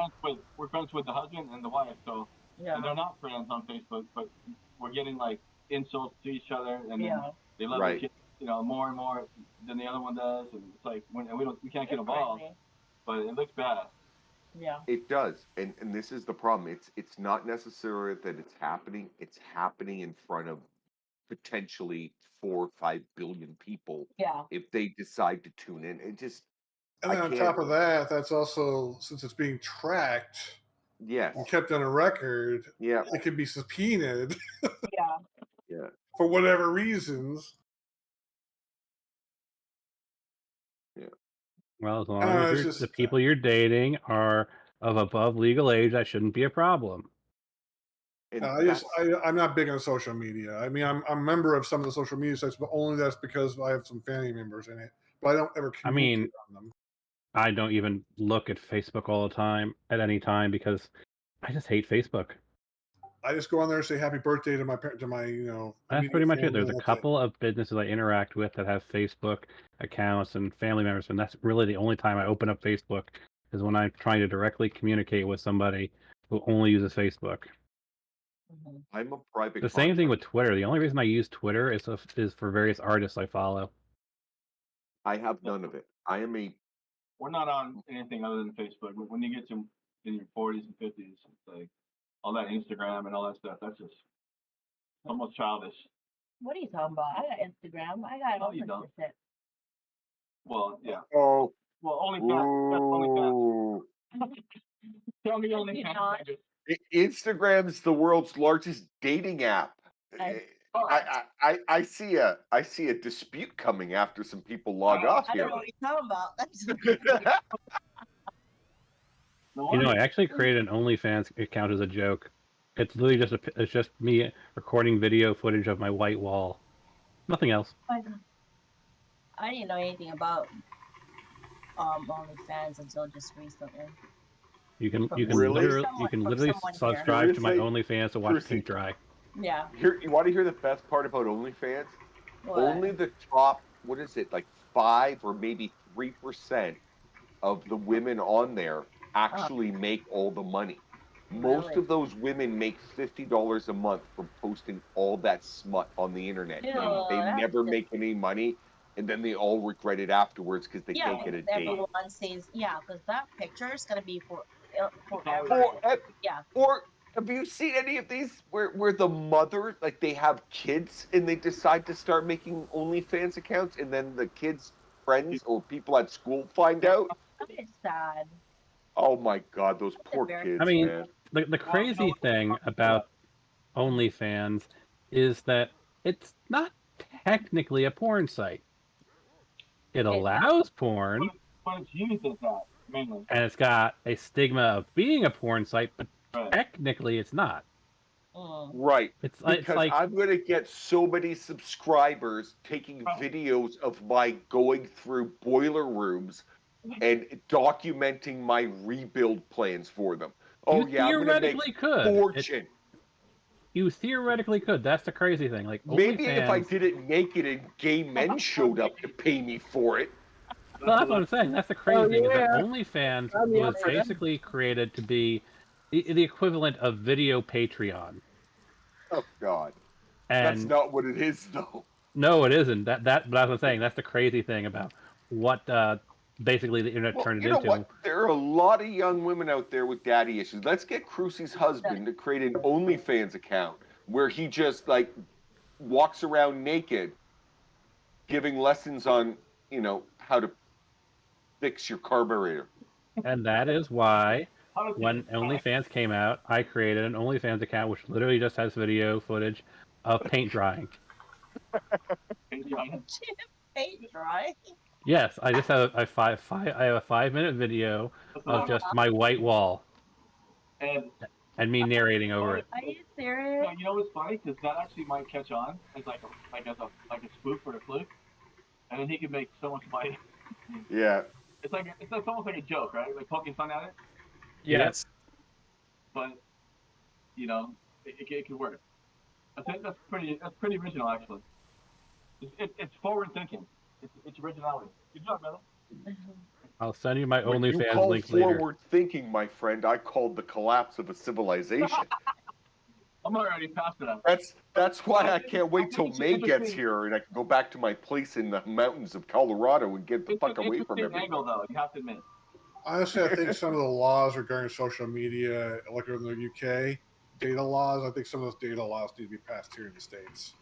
we're friends with the husband and the wife. So Yeah. and they're not friends on Facebook, but we're getting like insults to each other, and then Yeah. they love right. each other, more and more than the other one does, and it's like and we can't get It's involved, crazy. but it looks bad. Yeah. It does, and this is the problem. It's not necessarily that it's happening. It's happening in front of potentially 4 or 5 billion people Yeah. if they decide to tune in. It just And I then on can't. top of that, that's also, since it's being tracked Yes. and kept on a record, Yeah. it could be subpoenaed Yeah. Yeah. for whatever reasons. Yeah. Well, as I long don't know, as it's the just, people you're dating are of above legal age, that shouldn't be a problem. And I'm not big on social media. I mean, I'm a member of some of the social media sites, but only that's because I have some family members in it. But I don't ever I communicate mean, on them. I don't even look at Facebook all the time at any time because I just hate Facebook. I just go on there and say happy birthday to my That's immediate pretty much it. family, There's and a that's it. couple of businesses I interact with that have Facebook accounts and family members, and that's really the only time I open up Facebook is when I'm trying to directly communicate with somebody who only uses Facebook. Mhm. I'm a private The same thing contractor. with Twitter. The only reason I use Twitter is for various artists I follow. I have none of it. I am a We're not on anything other than Facebook. When you get to in your 40s and 50s, it's like all that Instagram and all that stuff. That's just almost childish. What are you talking about? I got Instagram. I got all you this don't. shit. Well, yeah. oh Well, OnlyFans. That's OnlyFans. ooh. Tell me You OnlyFans. not? Instagram is the world's largest dating app. I, I see a dispute coming after some people log off I don't here. know what you're talking about. That's No You know, wonder. I actually created an OnlyFans account as a joke. It's literally it's just me recording video footage of my white wall. Nothing else. I didn't know anything about OnlyFans until just recently. You can Really? From literally someone here. subscribe to my Seriously? OnlyFans to watch Chrissy, paint dry. Yeah. you want to hear the best part about OnlyFans? What? Only the top, what is it, like 5 or maybe 3% of the women on there actually make all the money. Most Really? of those women make $50 a month from posting all that smut on the internet. Ew, And they that's never just, make any money, and then they all regret it afterwards because they yeah, can't get a because date. everyone says, yeah, because that picture is gonna be forever. Or Yeah. or have you seen any of these where the mother, like they have kids and they decide to start making OnlyFans accounts and then the kids' friends or people at school find out? That is sad. Oh my God, those poor I kids, mean, man. the crazy thing about OnlyFans is that it's not technically a porn site. It It's not. allows porn, But it's used as that mainly. and it's got a stigma of being a porn site, but Right. technically it's not. Mm. Right. It's Because like I'm gonna get so many subscribers taking videos of my going through boiler rooms and documenting my rebuild plans for them. you Oh yeah, I'm gonna make theoretically could. fortune. You theoretically could. That's the crazy thing. Like Maybe if I OnlyFans. did it naked and gay men showed up to pay me for it. No, that's what I'm saying. That's the crazy thing is that yeah. OnlyFans I'm the was other end. basically created to be the equivalent of video Patreon. Oh God, that's And not what it is, though. no, it isn't. But as I'm saying, that's the crazy thing about what basically the internet Well, turned you it know into. what? There are a lot of young women out there with daddy issues. Let's get Crucy's husband to create an OnlyFans account where he just like walks around naked, giving lessons on how to fix your carburetor. And that is why How does when OnlyFans came out, I created an OnlyFans account which literally just has video footage of paint drying. Paint dry. Yes, I just have I have a 5-minute video of just my white wall And and me narrating over it. Are you serious? you know what's funny? Because that actually might catch on as like a spoof or a fluke, and then he could make so much money. Yeah, It's almost like a joke, right? Like poking fun at it, Yes. but it could work. I think that's pretty original actually. It's forward thinking. It's originality. Good job, brother. I'll send you my when you OnlyFans call link later. forward thinking, my friend, I called the collapse of a civilization. I'm already past that. That's why I can't wait till It's May gets interesting. here and I can go back to my place in the mountains of Colorado and get the It's fuck an away from interesting everything. angle, though. You have to admit. Honestly, I think some of the laws regarding social media, like in the UK, data laws, I think some of those data laws need to be passed here in the States.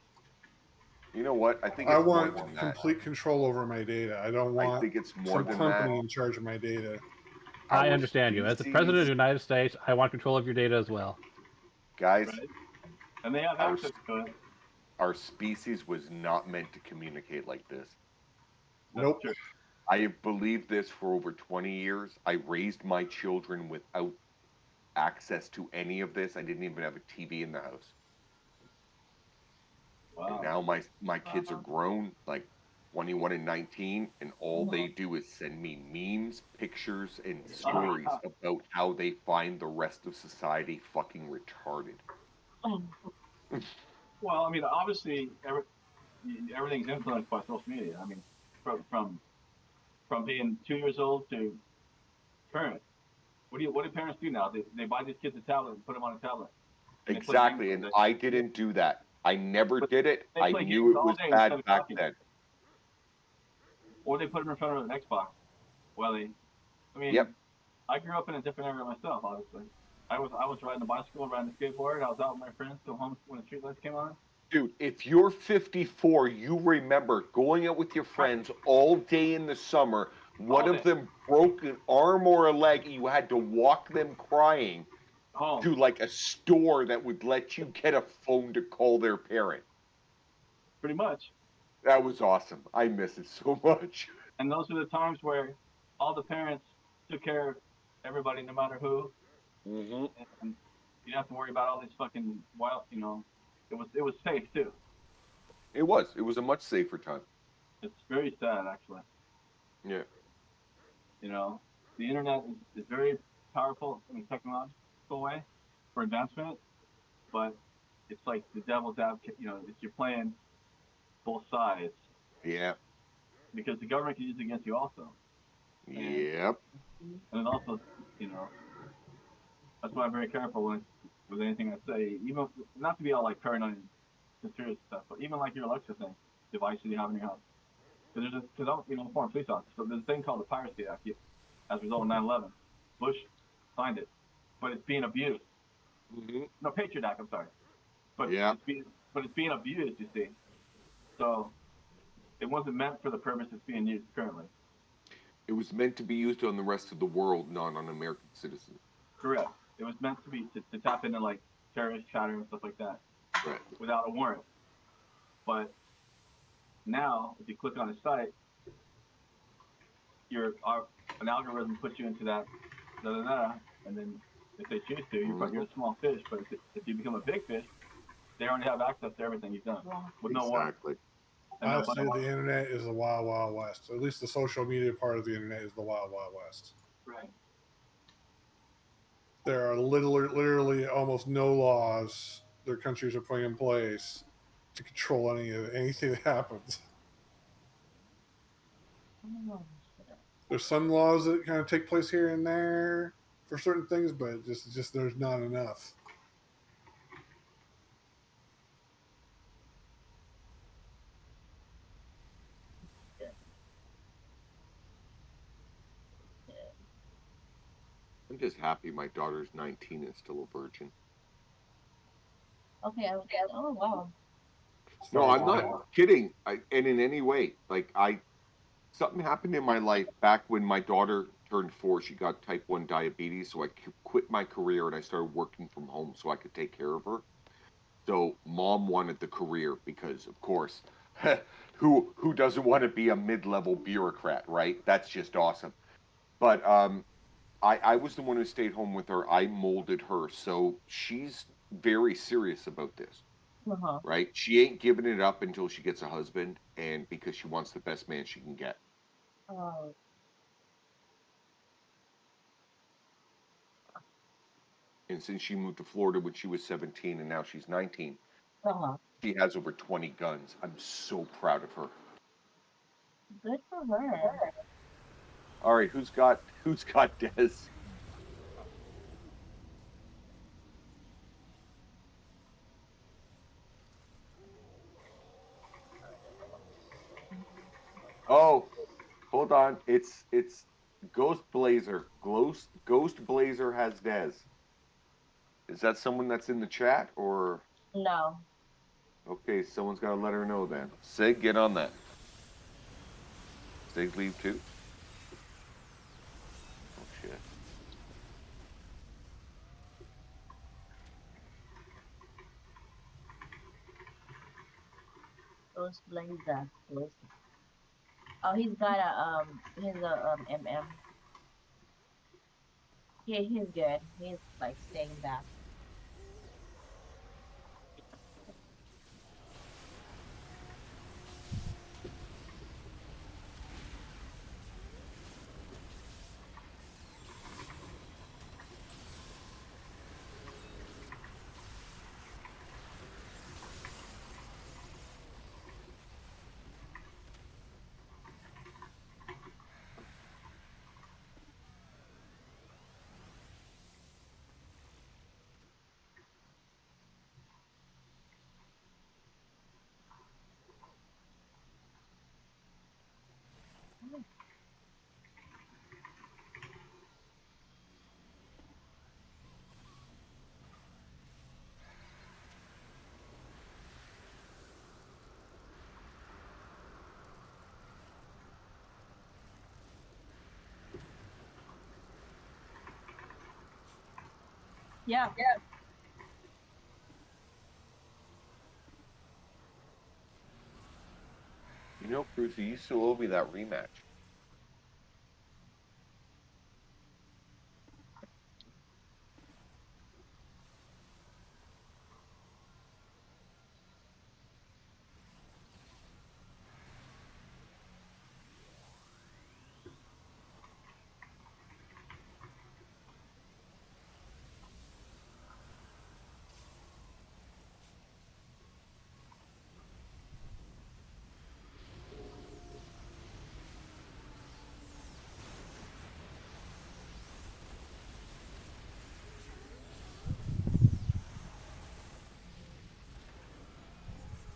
You know what? I think I it's more want than that. complete control over my data. I don't I want think it's more some than company that. in charge of my data. I Our understand you. As the president of the species- United States, I want control of your data as well. Guys, Right? And they have Our access to it. our species was not meant to communicate like this. That's Nope. true. I have believed this for over 20 years. I raised my children without access to any of this. I didn't even have a TV in the house. And Wow. now my kids are grown, like 21 and 19, and all they do is send me memes, pictures, and stories about how they find the rest of society fucking retarded. Well, I mean, obviously, everything's influenced by social media. I mean, from being 2 years old to current. What do parents do now? They buy these kids a tablet and put them on a tablet. And they play games Exactly, all and day. I didn't do that. I never did it. They I play knew games it all was day bad instead of back talking. then. Or they put them in front of an Xbox. Well, I mean, Yep. I grew up in a different area myself, obviously. I was riding a bicycle, riding a skateboard. I was out with my friends, go home when the street lights came on. Dude, if you're 54, you remember going out with your friends all day in the summer. One All of day. them broke an arm or a leg. You had to walk them crying Home. to like a store that would let you get a phone to call their parent. Pretty much. That was awesome. I miss it so much. And those are the times where all the parents took care of everybody, no matter who. Mm-hmm. And you didn't have to worry about all these fucking wild, it was safe too. It was. It was a much safer time. It's very sad, actually. Yeah. The internet is very powerful in a technological way for advancement, but it's like the devil's advocate. You're playing both sides Yeah. because the government can use it against you also, Yep. and also, that's why I'm very careful with anything I say, even not to be all like paranoid and conspiracy stuff, but even like your Alexa thing, device that you have in your house. Because I'm a former police officer, so there's a thing called the Piracy Act as a result of 9/11. Bush signed it, but it's being abused. Mm-hmm. No, Patriot Act. I'm sorry, but Yeah. it's being abused. You see, so it wasn't meant for the purpose it's being used currently. It was meant to be used on the rest of the world, not on American citizens. Correct. It was meant to be to tap into like terrorist chatter and stuff like that, Right. without a warrant. But now, if you click on a site, an algorithm puts you into that, and then if they choose to, you're a small fish. But if you become a big fish, they already have access to everything you've done with no warrant. Exactly. And Honestly, the internet is the wild, wild west. At least the social media part of the internet is the wild, wild west. Right. There are literally almost no laws their countries are putting in place to control anything that happens. Oh, There's some laws that kind of take place here and there for certain things, but just there's not enough. I'm just happy my daughter's 19 and still a virgin. okay. Oh wow. No, I'm not kidding. And in any way, like something happened in my life back when my daughter turned 4. She got type 1 diabetes, so I quit my career and I started working from home so I could take care of her. So mom wanted the career because, of course, who doesn't want to be a mid-level bureaucrat, right? That's just awesome. But I was the one who stayed home with her. I molded her, so she's very serious about this. Uh-huh. Right? She ain't giving it up until she gets a husband, and because she wants the best man she can get. Oh. And since she moved to Florida when she was 17 and now she's 19, Uh-huh. she has over 20 guns. I'm so proud of her. Good for her. All right, who's got Des? Oh, hold on. It's Ghost Blazer. Ghost Blazer has Des. Is that someone that's in the chat or No. okay, someone's gotta let her know then. Sig, get on that. Sig leave too? Oh shit. Ghost Blazer. Oh, he's got a MM. He's good. He's like staying back. Yeah. You know, Cruzy, you still owe me that rematch.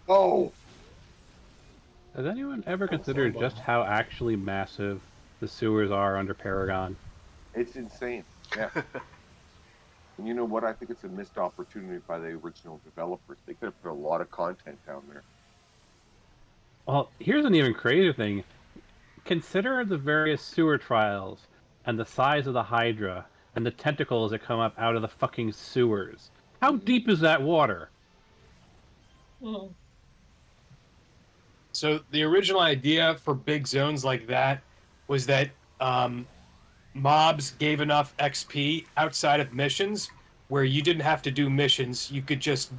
Oh, Has anyone ever Oh, considered sorry, just how actually massive the sewers are under Paragon? it's insane. Yeah. And you know what? I think it's a missed opportunity by the original developers. They could have put a lot of content down there. Well, here's an even crazier thing. Consider the various sewer trials and the size of the Hydra and the tentacles that come up out of the fucking sewers. How deep is that water? Hmm. So the original idea for big zones like that was that mobs gave enough XP outside of missions where you didn't have to do missions. You could just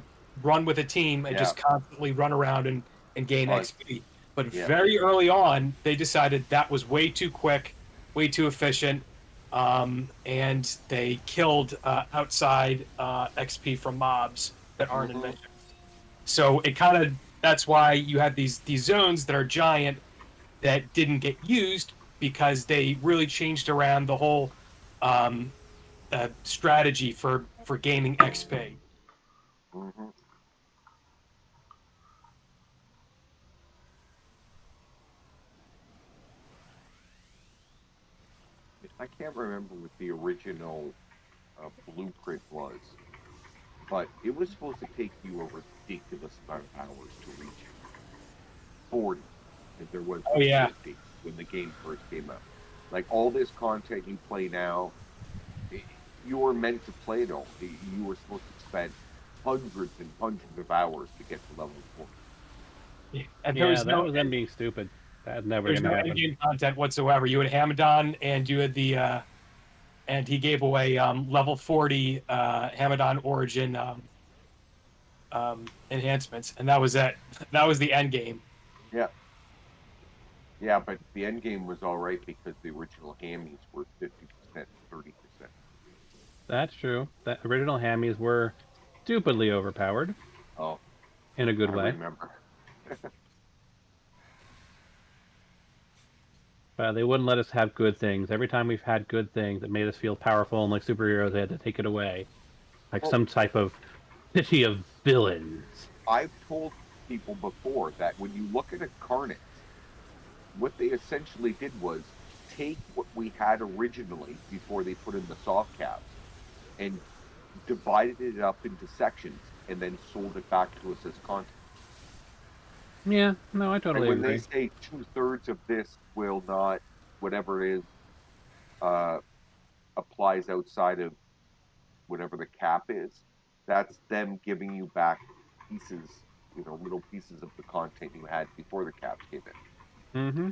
run with a team and Yeah. just constantly run around and gain Oh, XP. But yeah. very early on, they decided that was way too quick, way too efficient, and they killed outside XP from mobs. that aren't in measure. So it kind of that's why you have these zones that are giant that didn't get used because they really changed around the whole strategy for gaining XP. Mm-hmm. I can't remember what the original blueprint was, but it was supposed to take you a ridiculous amount of hours to reach 40, if there was Oh no yeah, 50 when the game first came out. Like all this content you play now, you were meant to play it all. You were supposed to spend hundreds and hundreds of hours to get to level 40. and Yeah, that was them being stupid. That's never there's gonna no happen. in-game content whatsoever. You had Hamadon, and you had the and he gave away level 40 Hamadon Origin enhancements, and that was it. That was the end game. Yeah, yeah, but the end game was all right because the original hammies were 50%, 30%. That's true. The original hammies were stupidly overpowered Oh, in a good I way. remember. They wouldn't let us have good things. Every time we've had good things, it made us feel powerful and like superheroes. They had to take it away, like Well, some type of city of villains. I've told people before that when you look at incarnates, what they essentially did was take what we had originally before they put in the soft caps and divided it up into sections and then sold it back to us as content. Yeah, no, I Like totally when they agree. say 2/3 of this will not, whatever it is, uh, applies outside of whatever the cap is, that's them giving you back pieces, little pieces of the content you had before the caps came in. Mm-hmm.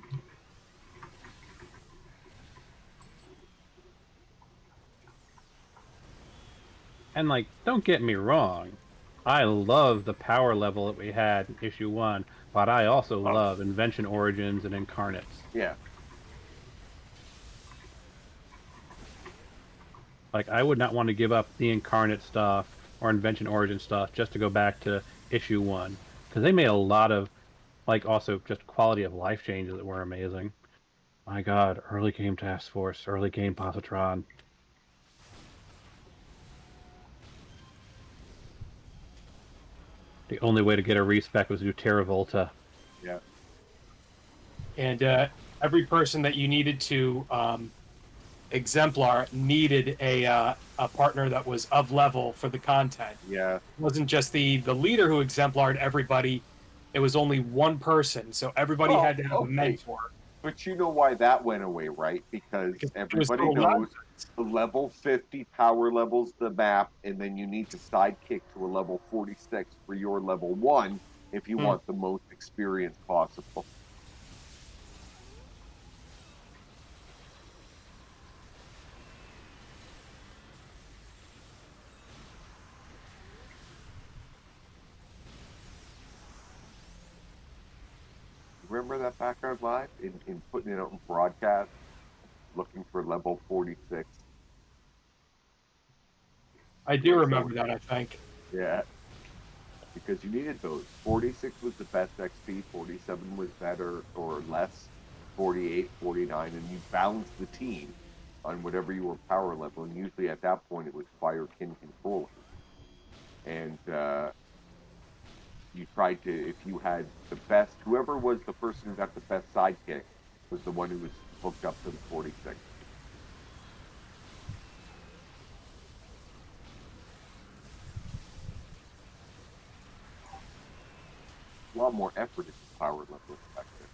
And like, don't get me wrong, I love the power level that we had in issue 1, but I also Oh, love Invention Origins and Incarnates. yeah. Like, I would not want to give up the Incarnate stuff or Invention Origin stuff just to go back to issue 1, because they made a lot of, like, also just quality of life changes that were amazing. My God, early game Task Force, early game Positron. The only way to get a respec was to do Terra Volta. Yeah. And every person that you needed to exemplar needed a partner that was of level for the content. Yeah. It wasn't just the leader who exemplared everybody. It was only one person, so everybody Well, had to have a okay. mentor. But you know why that went away, right? Because Because it was everybody total knows nonsense. the level 50 power levels the map, and then you need to sidekick to a level 46 for your level 1 if you Hmm. want the most experience possible. Remember that background live in putting it out in broadcast, looking for level 46? I It do was so, remember that. I think. yeah, because you needed those. 46 was the best XP, 47 was better or less, 48, 49, and you balanced the team on whatever you were power level. And usually at that point it was fire kin controller. And you tried to, if you had the best, whoever was the person who got the best sidekick was the one who was hooked up to the 46. A lot more effort into power level back then.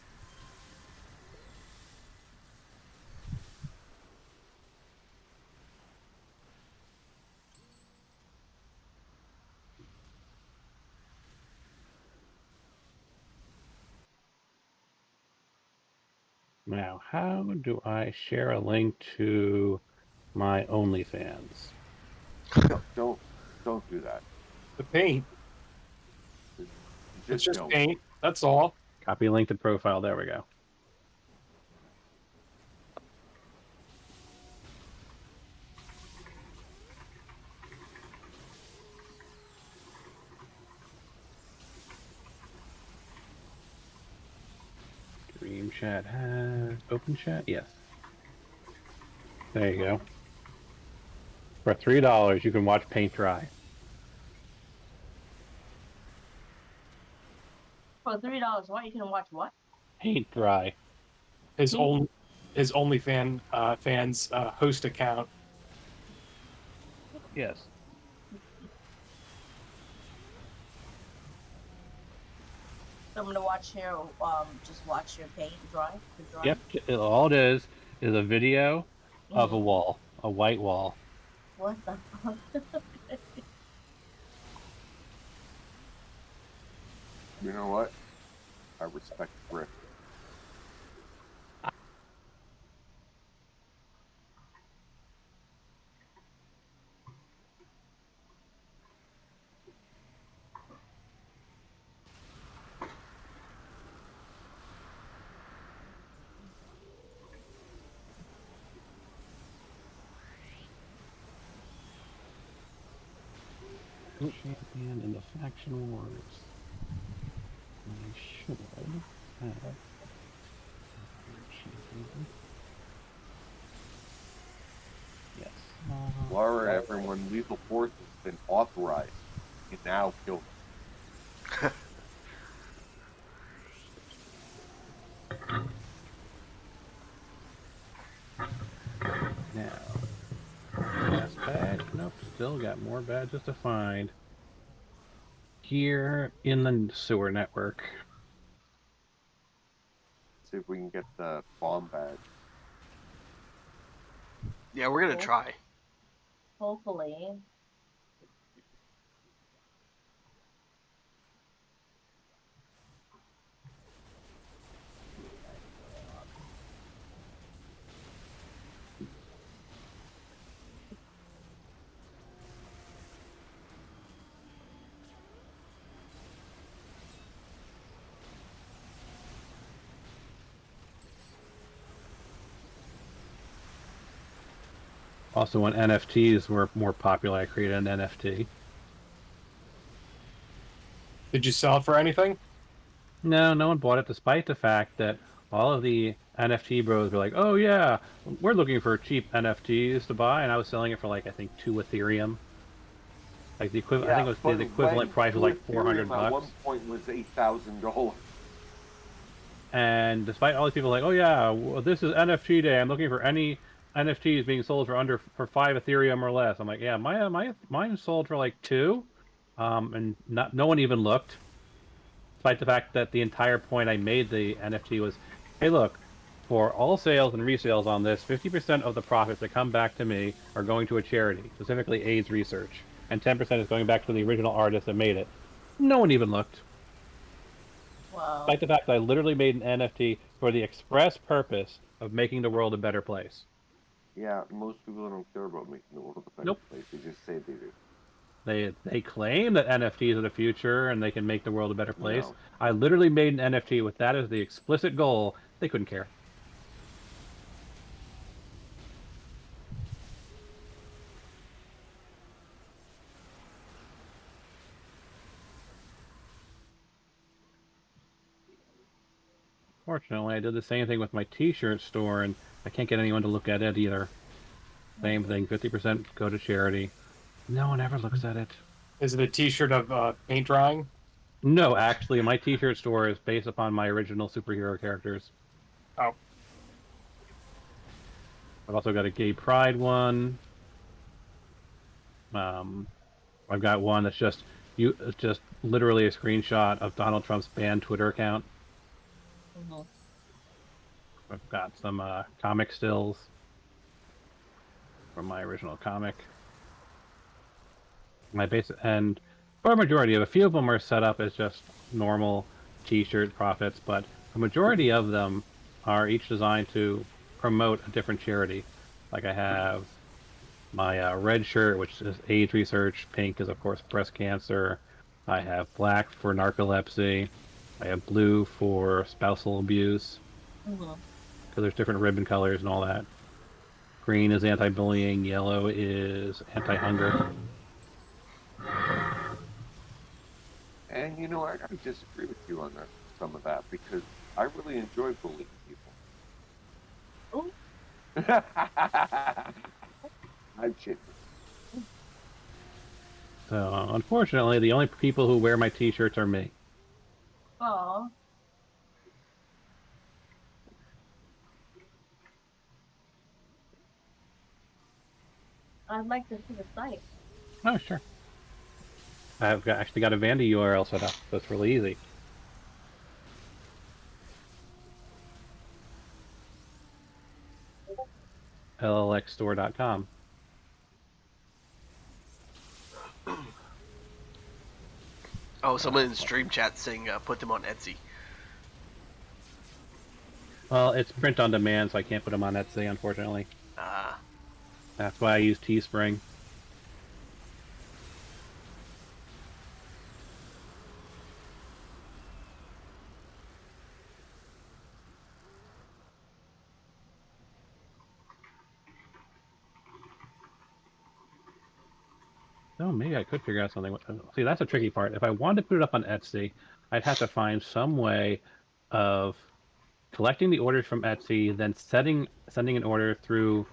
Now, how do I share a link to my OnlyFans? Don't do that. The paint. It's Just just don't. paint. That's all. Copy link to profile. There we go. Game chat has open chat. Yes. There you go. For $3, you can watch paint dry. For $3, what? You can watch what? Paint dry. His Hmm? own his fans host account. Yes. So I'm gonna watch your just watch your paint dry. The dry. Yep. All it is a video of a Mhm. wall, a white wall. What the fuck? You know what? I respect thrift. Champion in the faction wars. I should have champion. Yes. Laura, everyone, lethal force has been authorized. You can now kill them. Now. Last badge. Nope. Still got more badges to find. Here in the sewer network. See if we can get the bomb badge. Yeah, we're gonna Cool. try. Hopefully. Also, when NFTs were more popular, I created an NFT. Did you sell it for anything? No, no one bought it, despite the fact that all of the NFT bros were like, "Oh yeah, we're looking for cheap NFTs to buy," and I was selling it for like I think 2 Ethereum. Like the equivalent, I think it was the equivalent price was like $400 At one bucks. point was $8,000. And despite all these people like, "Oh yeah, well, this is NFT day. I'm looking for any NFTs being sold for 5 Ethereum or less." I'm like, "Yeah, mine sold for like 2, and no one even looked." Despite the fact that the entire point I made the NFT was, hey, look, for all sales and resales on this, 50% of the profits that come back to me are going to a charity, specifically AIDS research, and 10% is going back to the original artist that made it. No one even looked. Wow. Despite the fact that I literally made an NFT for the express purpose of making the world a better place. Yeah, most people don't care about making the world a better Nope. place. They just say they do. They claim that NFTs are the future and they can make the world a better place. No. I literally made an NFT with that as the explicit goal. They couldn't care. Fortunately, I did the same thing with my T-shirt store, and I can't get anyone to look at it either. Same thing, 50% go to charity. No one ever looks at it. Is it a T-shirt of paint drying? No, actually, my T-shirt store is based upon my original superhero characters. Oh. I've also got a gay pride one. I've got one that's just literally a screenshot of Donald Trump's banned Twitter account. Mhm. I've got some comic stills from my original comic. My base and for a majority of a few of them are set up as just normal T-shirt profits, but a majority of them are each designed to promote a different charity. Like I have my red shirt, which is AIDS research. Pink is of course breast cancer. I have black for narcolepsy. I have blue for spousal abuse, Mhm. because there's different ribbon colors and all that. Green is anti-bullying. Yellow is anti-hunger. And you know, I gotta disagree with you on that, some of that, because I really enjoy bullying Ooh. people. I'm kidding. So unfortunately, the only people who wear my T-shirts are me. Oh. I'd like to see the site. Oh, sure. Actually got a Vandy URL set up, so it's really easy. llxstore.com. Oh, someone in stream chat saying put them on Etsy. Well, it's print on demand, so I can't put them on Etsy, unfortunately. Ah. That's why I use Teespring. Oh, maybe I could figure out something. See, that's a tricky part. If I wanted to put it up on Etsy, I'd have to find some way of collecting the orders from Etsy, then sending an order through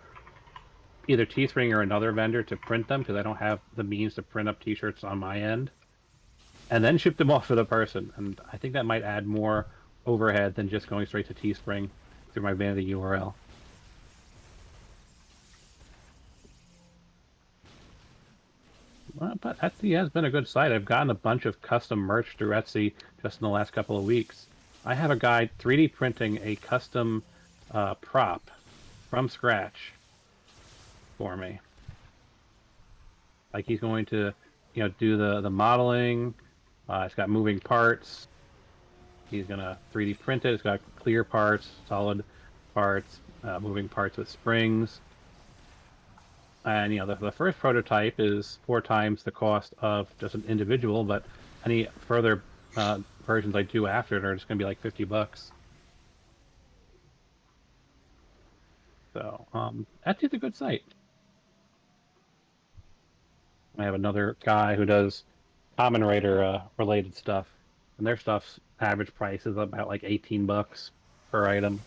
either Teespring or another vendor to print them, because I don't have the means to print up T-shirts on my end, and then ship them off to the person. And I think that might add more overhead than just going straight to Teespring through my Vanity URL. Well, but Etsy has been a good site. I've gotten a bunch of custom merch through Etsy just in the last couple of weeks. I have a guy 3D printing a custom prop from scratch for me. Like he's going to, do the modeling. It's got moving parts. He's gonna 3D print it. It's got clear parts, solid parts, moving parts with springs. And the first prototype is 4 times the cost of just an individual, but any further versions I do after it are just going to be like $50. So Etsy's a good site. I have another guy who does Common Raider related stuff, and their stuff's average price is about like $18 per item.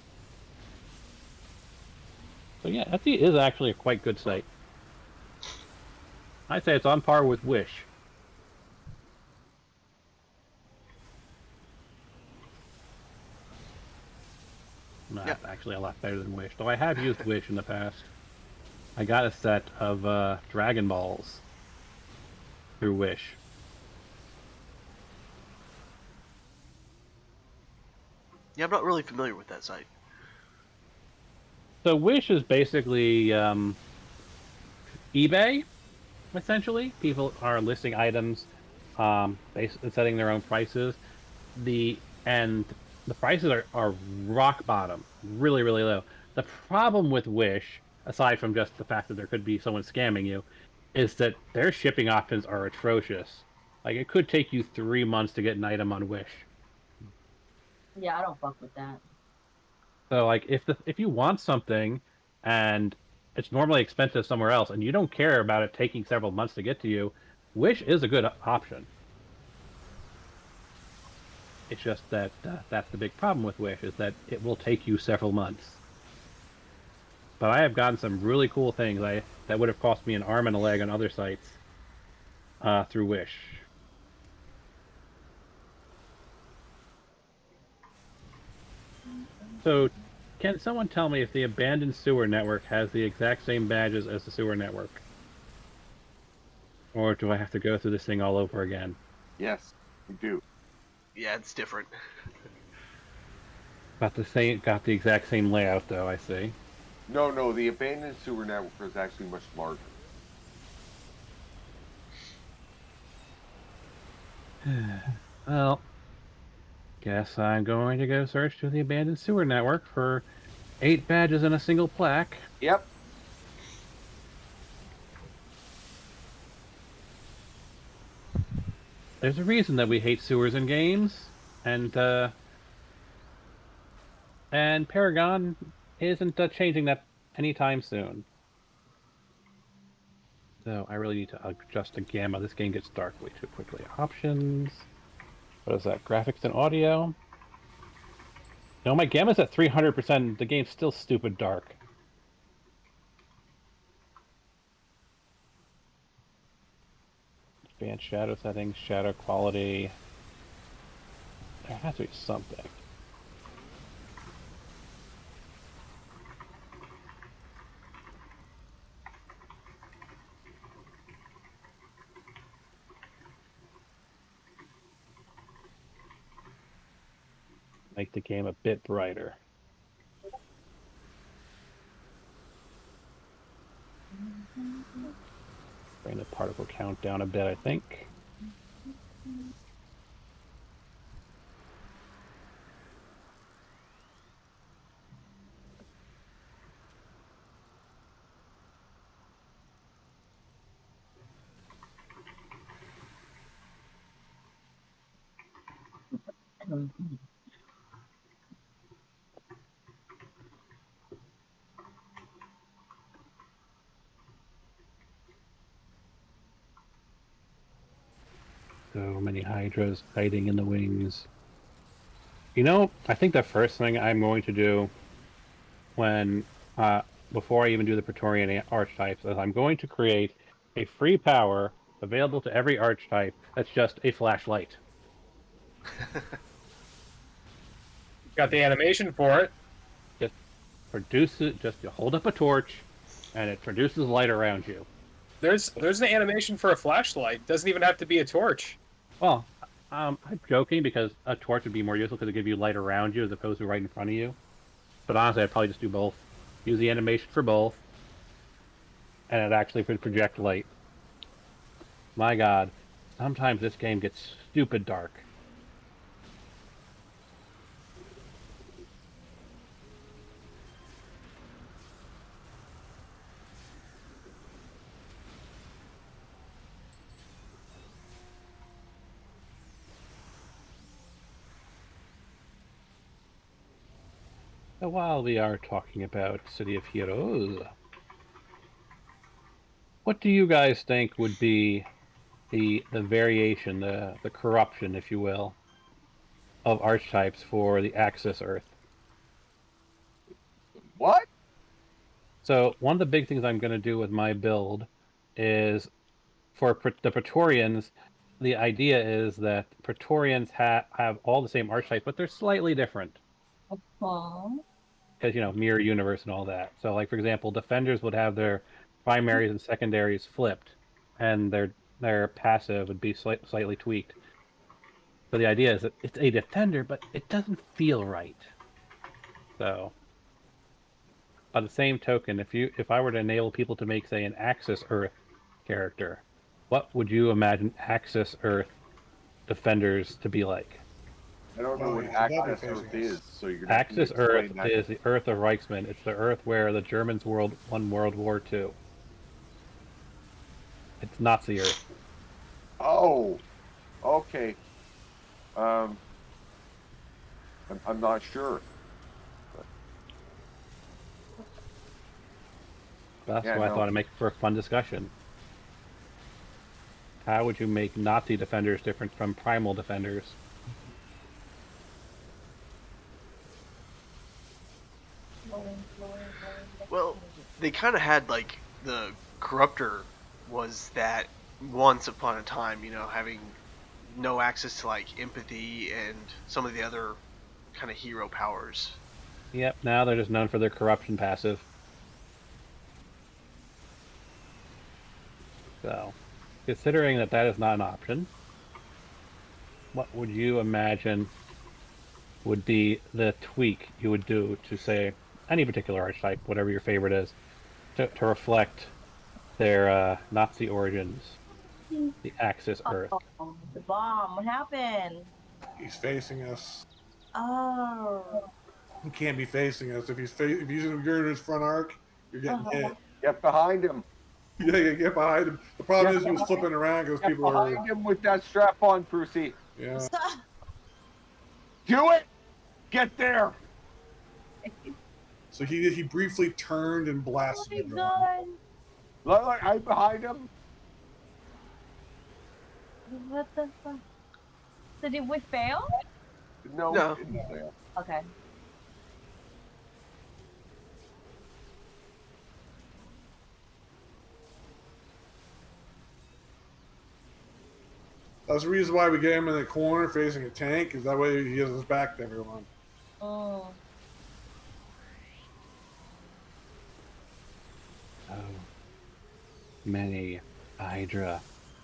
So yeah, Etsy is actually a quite good site. I'd say it's on par with Wish. No, Yeah. it's actually a lot better than Wish, though I have used Wish in the past. I got a set of Dragon Balls through Wish. Yeah, I'm not really familiar with that site. So Wish is basically eBay, essentially. People are listing items, basically setting their own prices. And the prices are rock bottom, really, really low. The problem with Wish, aside from just the fact that there could be someone scamming you, is that their shipping options are atrocious. Like it could take you 3 months to get an item on Wish. Yeah, I don't fuck with that. So like if you want something and it's normally expensive somewhere else and you don't care about it taking several months to get to you, Wish is a good option. It's just that that's the big problem with Wish, is that it will take you several months. But I have gotten some really cool things that would have cost me an arm and a leg on other sites through Wish. So, can someone tell me if the abandoned sewer network has the exact same badges as the sewer network? Or do I have to go through this thing all over again? Yes, we do. Yeah, it's different. Got the exact same layout though, I see. No, the abandoned sewer network is actually much larger. Well, guess I'm going to go search through the abandoned sewer network for 8 badges and a single plaque. Yep. There's a reason that we hate sewers in games, and Paragon isn't changing that anytime soon. So I really need to adjust the gamma. This game gets dark way too quickly. Options. What is that? Graphics and audio. No, my gamma's at 300%. The game's still stupid dark. Advanced shadow settings, shadow quality. There has to be something. Make the game a bit brighter. Bring the particle count down a bit, I think. So many hydras hiding in the wings. You know, I think the first thing I'm going to do when before I even do the Praetorian archetypes is I'm going to create a free power available to every archetype that's just a flashlight. Got the animation for it. Just produce it, just you hold up a torch and it produces light around you. There's an animation for a flashlight. Doesn't even have to be a torch. Well, I'm joking because a torch would be more useful because it gives you light around you as opposed to right in front of you. But honestly, I'd probably just do both. Use the animation for both, and it actually would project light. My god, sometimes this game gets stupid dark. So while we are talking about City of Heroes, what do you guys think would be the variation, the corruption, if you will, of archetypes for the Axis Earth? What? So one of the big things I'm going to do with my build is for the Praetorians, the idea is that Praetorians have all the same archetypes, but they're slightly different. Because, you know, mirror universe and all that. So, like, for example, defenders would have their primaries and secondaries flipped, and their passive would be slightly tweaked. So the idea is that it's a defender, but it doesn't feel right. So, by the same token, if I were to enable people to make, say, an Axis Earth character, what would you imagine Axis Earth defenders to be like? I don't know Oh, what yeah, so that'd be Axis facing Earth us. is, so you're gonna have to Axis Earth explain that. is the Earth of Reichsman. It's the Earth where the Germans won World War II. It's Nazi Earth. Oh, okay. I'm not sure. That's Yeah, why I no. thought I'd make for a fun discussion. How would you make Nazi defenders different from primal defenders? Well, they kind of had like the corruptor was that once upon a time, you know, having no access to like empathy and some of the other kind of hero powers. Yep, now they're just known for their corruption passive. So, considering that is not an option, what would you imagine would be the tweak you would do to, say, any particular archetype, whatever your favorite is, to reflect their Nazi origins, the Axis Earth? Oh, the bomb. What happened? He's facing us. Oh. He can't be facing us. If if you're in his front arc, you're getting hit. Get behind him. Yeah, get behind him. The problem Get is he was flipping around because Get people are. behind him with that strap on, Brucey. Yeah. Do it. Get there. So he briefly turned and Oh blasted my everyone. god. Look, I'm behind him. What the fuck? So did we fail? No. No. Didn't fail. Okay. That's the reason why we get him in the corner facing a tank, is that way he has his back to everyone. Oh. Oh. Many Hydra.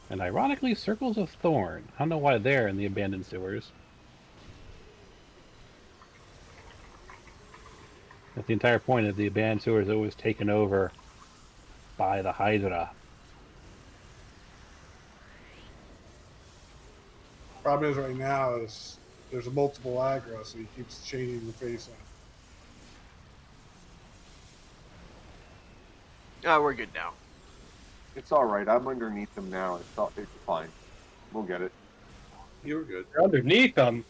And ironically, circles of thorn. I don't know why they're in the abandoned sewers. That's the entire point of the abandoned sewers, always taken over by the Hydra. Problem is right now is there's a multiple aggro, so he keeps changing the face on. Oh, we're good now. It's all right. I'm underneath them now. It's fine. We'll get it. You were good. You're underneath them.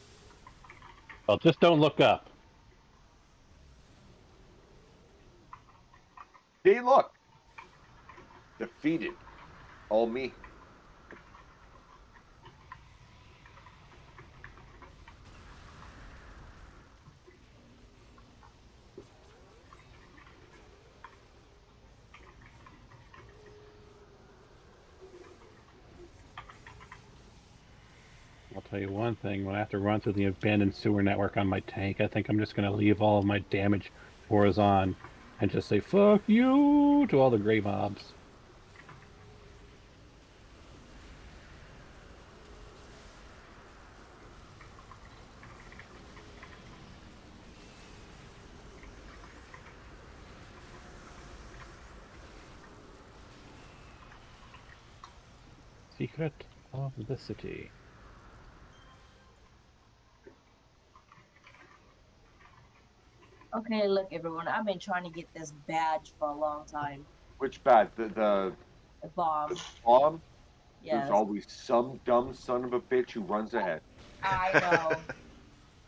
Well, just don't look up. Hey, look. Defeated. All me. I'll tell you one thing, when I have to run through the abandoned sewer network on my tank, I think I'm just going to leave all of my damage ores on and just say, fuck you, to all the gray mobs. Secret of the city. Okay, look, everyone. I've been trying to get this badge for a long time. Which bad? The The bomb. bomb? Yes. There's always some dumb son of a bitch who runs ahead. I know.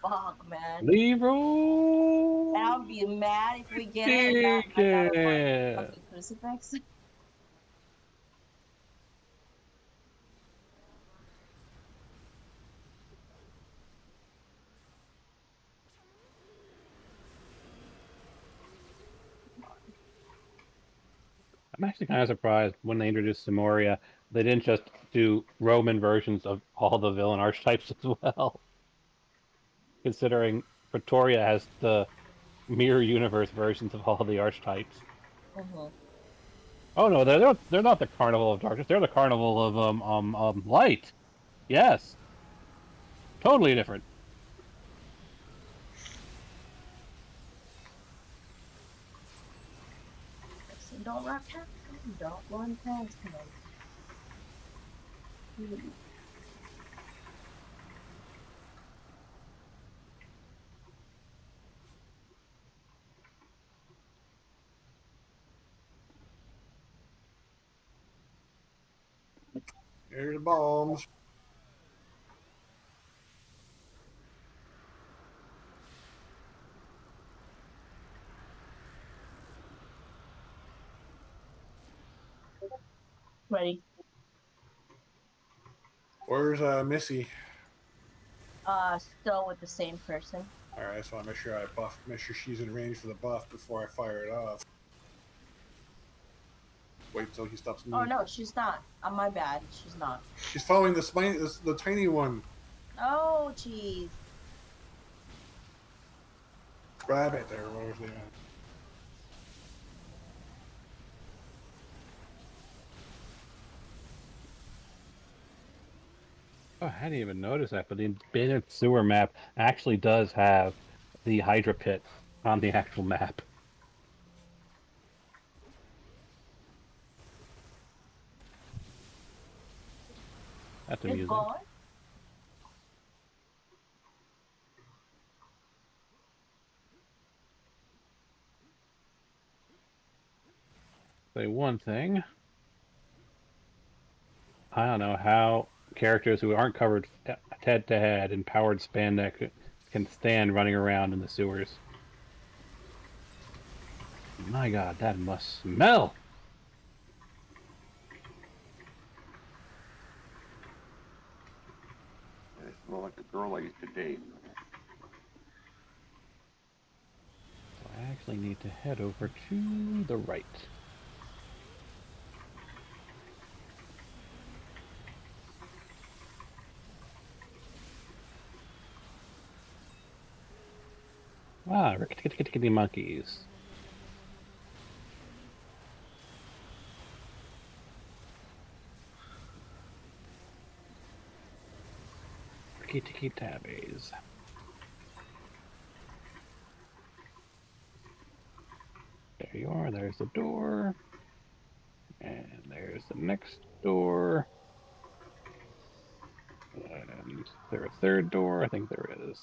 Fuck, man. Leroy! And I'll be mad if we get it and I gotta find a fucking crucifix. I'm actually kind of surprised when they introduced Samoria, they didn't just do Roman versions of all the villain archetypes as well. Considering Pretoria has the mirror universe versions of all the archetypes. Mm-hmm. Oh no, they're not the Carnival of Darkness. They're the Carnival of Light. Yes, totally different. So don't run past him. Don't run past him. Here's the bombs. Ready? Where's Missy? Still with the same person. All right, so I make sure make sure she's in range for the buff before I fire it off. Wait till he stops moving. Oh no, she's not. My bad. She's not. She's following the tiny one. Oh, jeez. Grab it there, where's the Oh, I hadn't even noticed that, but the abandoned sewer map actually does have the Hydra pit on the actual map. That's It's amusing. gone. Say one thing. I don't know how characters who aren't covered head to head in powered spandex can stand running around in the sewers. My god, that must smell! I smell like the girl I used to date. So I actually need to head over to the right. Ah, rickety monkeys. Rickety tabbies. There you are. There's the door. And there's the next door. And is there a third door? I think there is.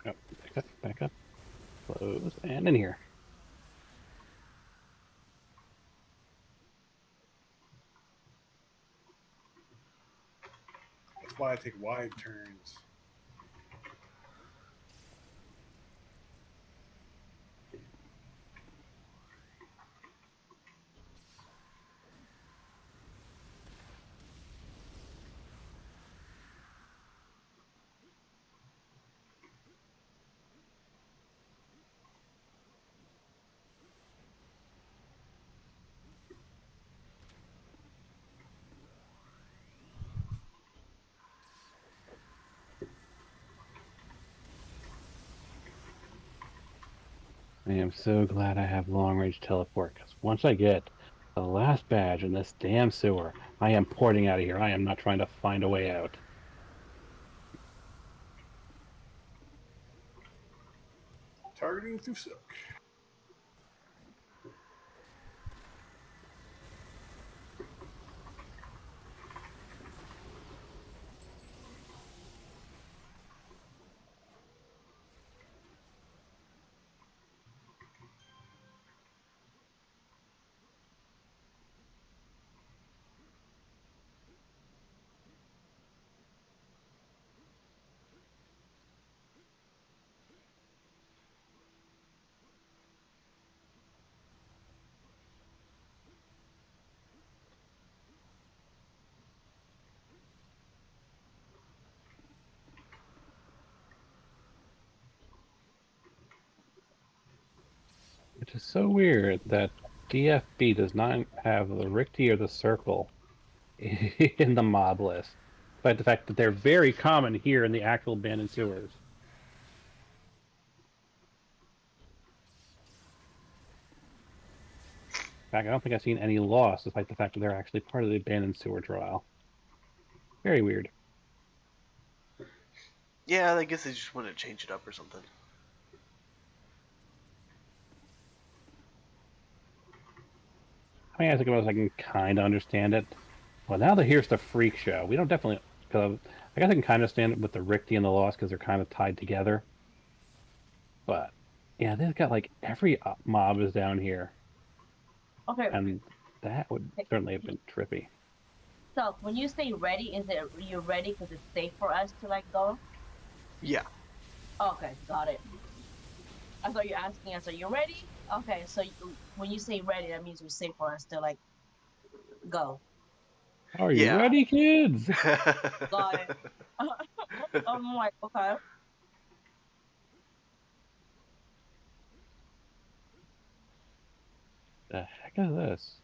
Oh, back up, close, and in here. That's why I take wide turns. I am so glad I have long range teleport, because once I get the last badge in this damn sewer, I am porting out of here. I am not trying to find a way out. Targeting through silk. Which is so weird that DFB does not have the Richter or the Circle in the mob list, despite the fact that they're very common here in the actual abandoned sewers. In fact, I don't think I've seen any loss, despite the fact that they're actually part of the abandoned sewer trial. Very weird. Yeah, I guess they just want to change it up or something. I mean, I think I can kind of understand it. Well, now that here's the freak show. We don't definitely, because I guess I can kind of stand it with the Richter and the loss because they're kind of tied together. But yeah, they've got like every mob is down here, Okay. and that would certainly have been trippy. So when you say ready, is it you're ready because it's safe for us to like go? Yeah. Okay, got it. I thought you were asking us, are you ready? Okay, so when you say ready, that means you're safe for us to like go. Are you Yeah. ready, kids? Got it. I'm like, okay. The heck is this?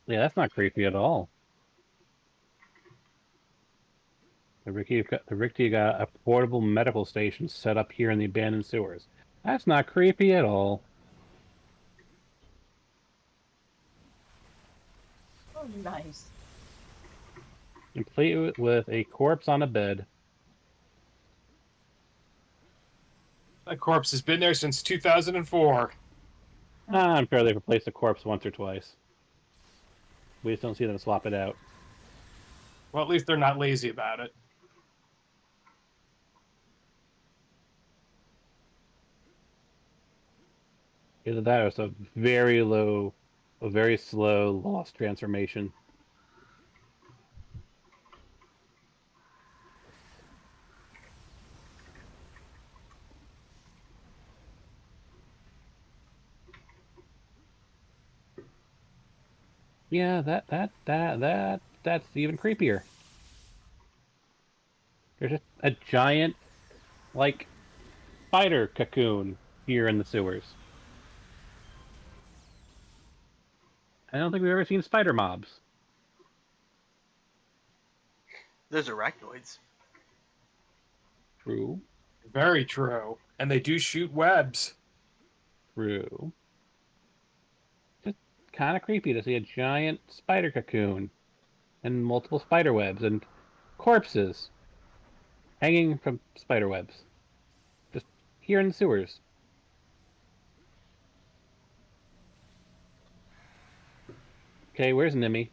Yeah, that's not creepy at all. The Ricky got a portable medical station set up here in the abandoned sewers. That's not creepy at all. Oh, nice. Complete with a corpse on a bed. That corpse has been there since 2004. I'm sure they've replaced the corpse once or twice. We just don't see them swap it out. Well, at least they're not lazy about it. Either that or it's a very slow lost transformation. Yeah, that's even creepier. There's just a giant, like, spider cocoon here in the sewers. I don't think we've ever seen spider mobs. There's arachnoids. True. Very true. And they do shoot webs. True. Just kind of creepy to see a giant spider cocoon and multiple spider webs and corpses hanging from spider webs. Just here in the sewers. Okay, where's Nimmy?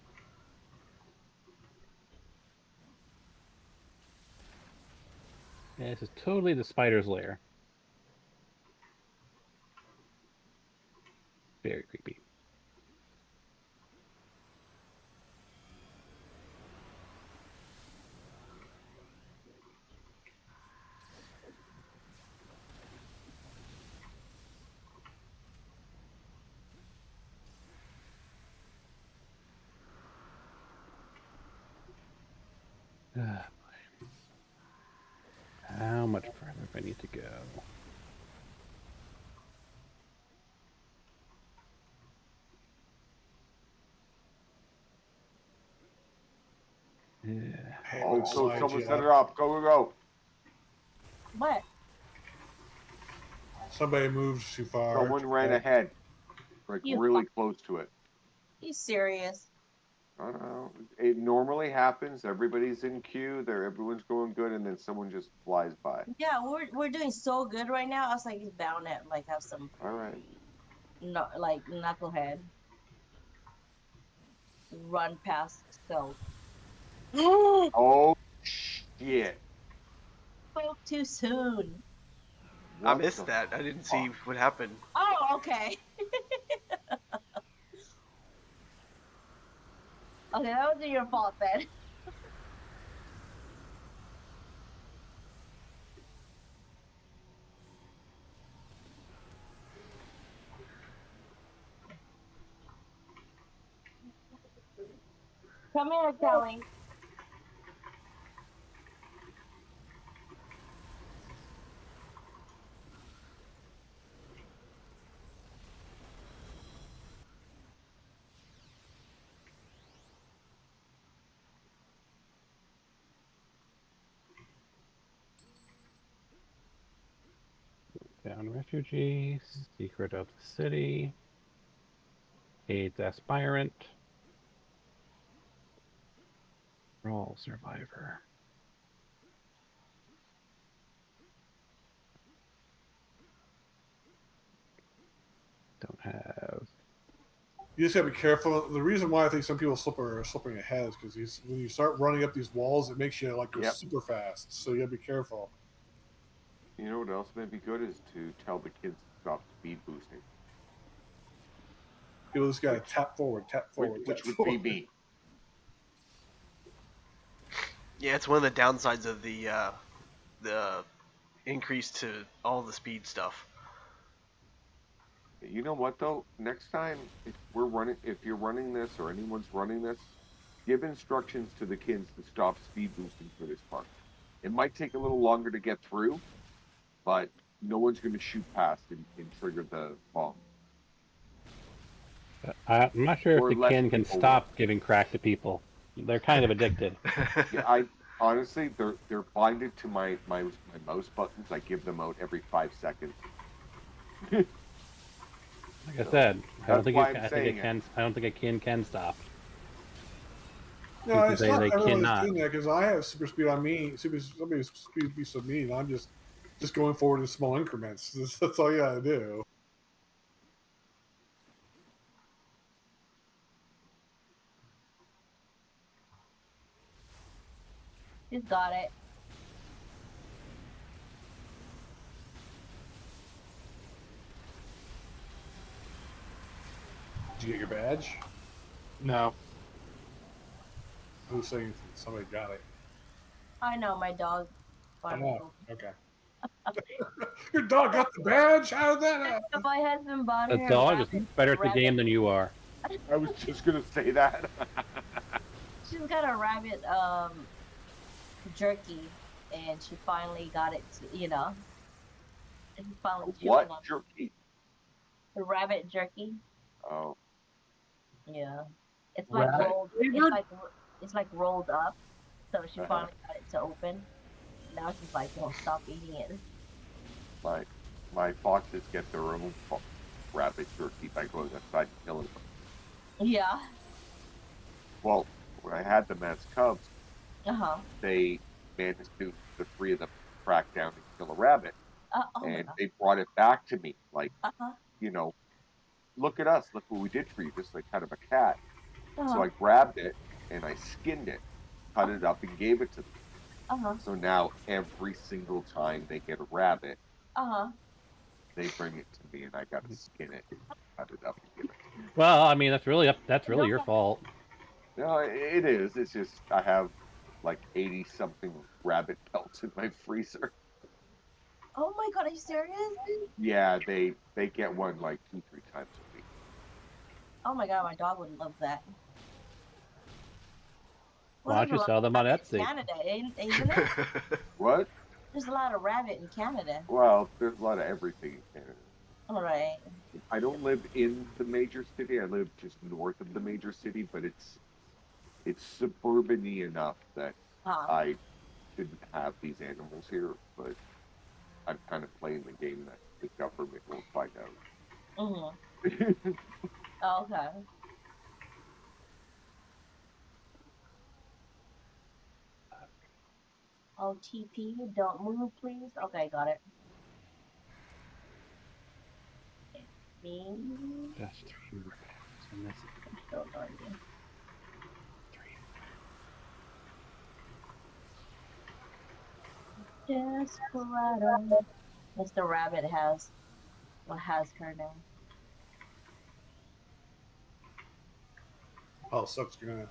Yeah, this is totally the spider's lair. Very creepy. Ah, boy. How much further do I need to go? Yeah. Hey, I'm Oh, gonna go! slide Someone you set it up. up. Go, go, go! What? Somebody moved too far. Someone ran ahead, like You really close to it. You serious? I don't know. It normally happens. Everybody's in queue. Everyone's going good, and then someone just flies by. Yeah, we're doing so good right now. I was like, he's bound to like have some All right. no like knucklehead run past stealth. Oh shit! Spoke too soon. I What missed the that. I didn't see fuck? what happened. Oh, okay. Okay, that wasn't your fault then. Come here, Kelly. Found refugee, secret of the city, AIDS aspirant, role survivor. Don't have. You just gotta be careful. The reason why I think some people are slipping ahead is because when you start running up these walls, it makes you like go Yep. super fast. So you gotta be careful. You know what else may be good is to tell the kids to stop speed boosting, People just gotta Which- tap forward, tap forward, which tap would forward. be me. Yeah, it's one of the downsides of the increase to all the speed stuff. You know what though? Next time, if you're running this or anyone's running this, give instructions to the kids to stop speed boosting for this part. It might take a little longer to get through, but no one's going to shoot past and trigger the bomb. I'm not sure Or if the less kin can people stop giving crack to people. They're kind of addicted. Yeah, I honestly, they're binded to my mouse buttons. I give them out every 5 seconds. Like I said, That's why I'm saying I don't think a kin can stop. No, People it's say not they everyone's cannot. doing that because I have super speed on me. Somebody's speed beats on me, and I'm just going forward in small increments. That's all you gotta do. He's got it. you get your badge? No. Who's saying somebody got it? I know my dog. Oh, okay. Your dog got the badge? How did that happen? My husband bought A her dog is rabbit. better at the game than you are. I was just gonna say that. She's got a rabbit jerky, and she finally got it. And finally chewing What on jerky? the rabbit jerky. Oh, Yeah, it's like Rabbit rolled. flavored? It's like rolled up. So she Uh-huh. finally got it to open. Now she's like, won't stop eating it. my foxes get their own rabbit jerky by going outside and killing them. Yeah. Well, when I had them as cubs, Uh-huh. they managed to, the three of them, track down and kill a rabbit. Oh my And god. they brought it back to me, like, Uh-huh. you know, look at us, look what we did for you, just like kind of a cat. So Uh-huh. I grabbed it and I skinned it, cut it up, and gave it to them. Uh-huh. So now every single time they get a rabbit, Uh-huh. they bring it to me, and I gotta skin it, cut it up, and give it to them. Well, I mean, that's really your fault. No, it is. It's just I have like 80 something rabbit pelts in my freezer. Oh my god, are you serious? Yeah, they get one like 2-3 times a week. Oh my god, my dog would love that. Why don't there's you a lot sell of them on rabbit in Etsy? Canada, isn't it? What? There's a lot of rabbit in Canada. Well, there's a lot of everything in Canada. All right. I don't live in the major city. I live just north of the major city, but it's suburban-y enough that Huh. I shouldn't have these animals here. But I'm kind of playing the game that the government will find out. Mm-hmm. Okay. OTP, don't move, please. Okay, got it. Me. That's 3 more packs, and that's Still going in. 3. Desperado. Mr. Rabbit has her name. Oh, sucks. You're gonna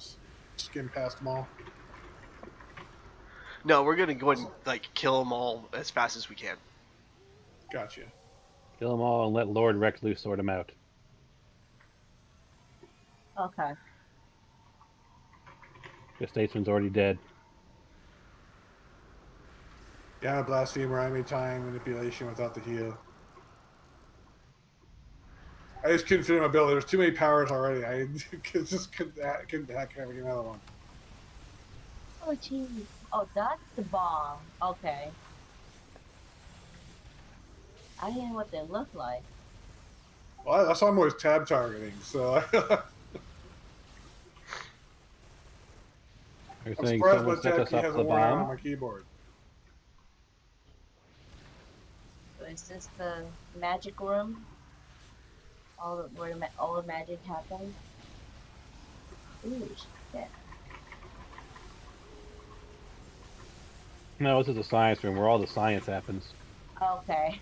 skim past them all. No, we're gonna go and like kill them all as fast as we can. Gotcha. Kill them all and let Lord Recluse sort them out. Okay. The statesman's already dead. Yeah, blasphemer, I made time manipulation without the heal. I just couldn't fit in my build. There was too many powers already. I just couldn't hack having another one. Oh, geez. Oh, that's the bomb. Okay. I didn't know what they look like. Well, that's almost tab targeting, so You're I'm saying surprised someone my set tab us key up hasn't the worn out on bomb? my keyboard. So is this the magic room? Where all the magic happens? Ooh, shit. No, this is the science room where all the science happens. Okay.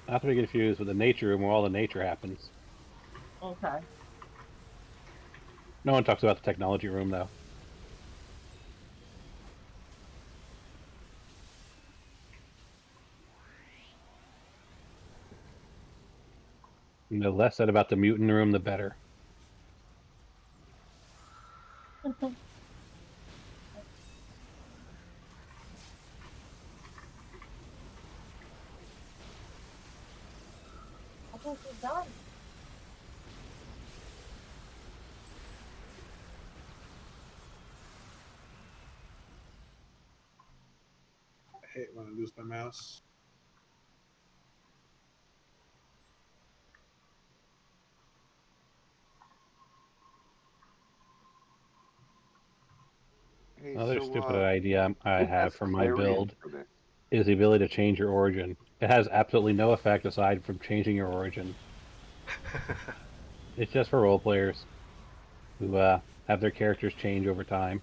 Not to be confused with the nature room where all the nature happens. Okay. No one talks about the technology room, though. And the less said about the mutant room, the better. I think we're done. I hate when I lose my mouse. Hey, Another so stupid idea I who have has for my Clarion build for this? is the ability to change your origin. It has absolutely no effect aside from changing your origin. It's just for role players who have their characters change over time.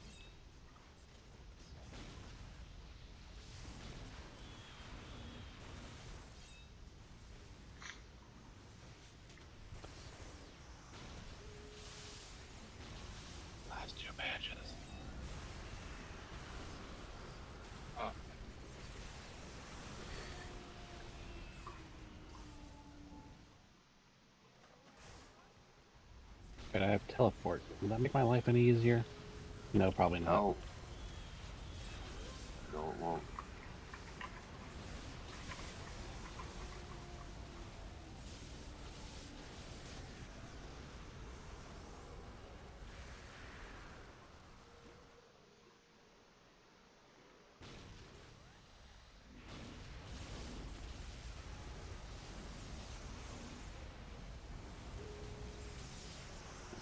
Wait, I have teleport. Will that make my life any easier? No, probably not. No. No, it won't.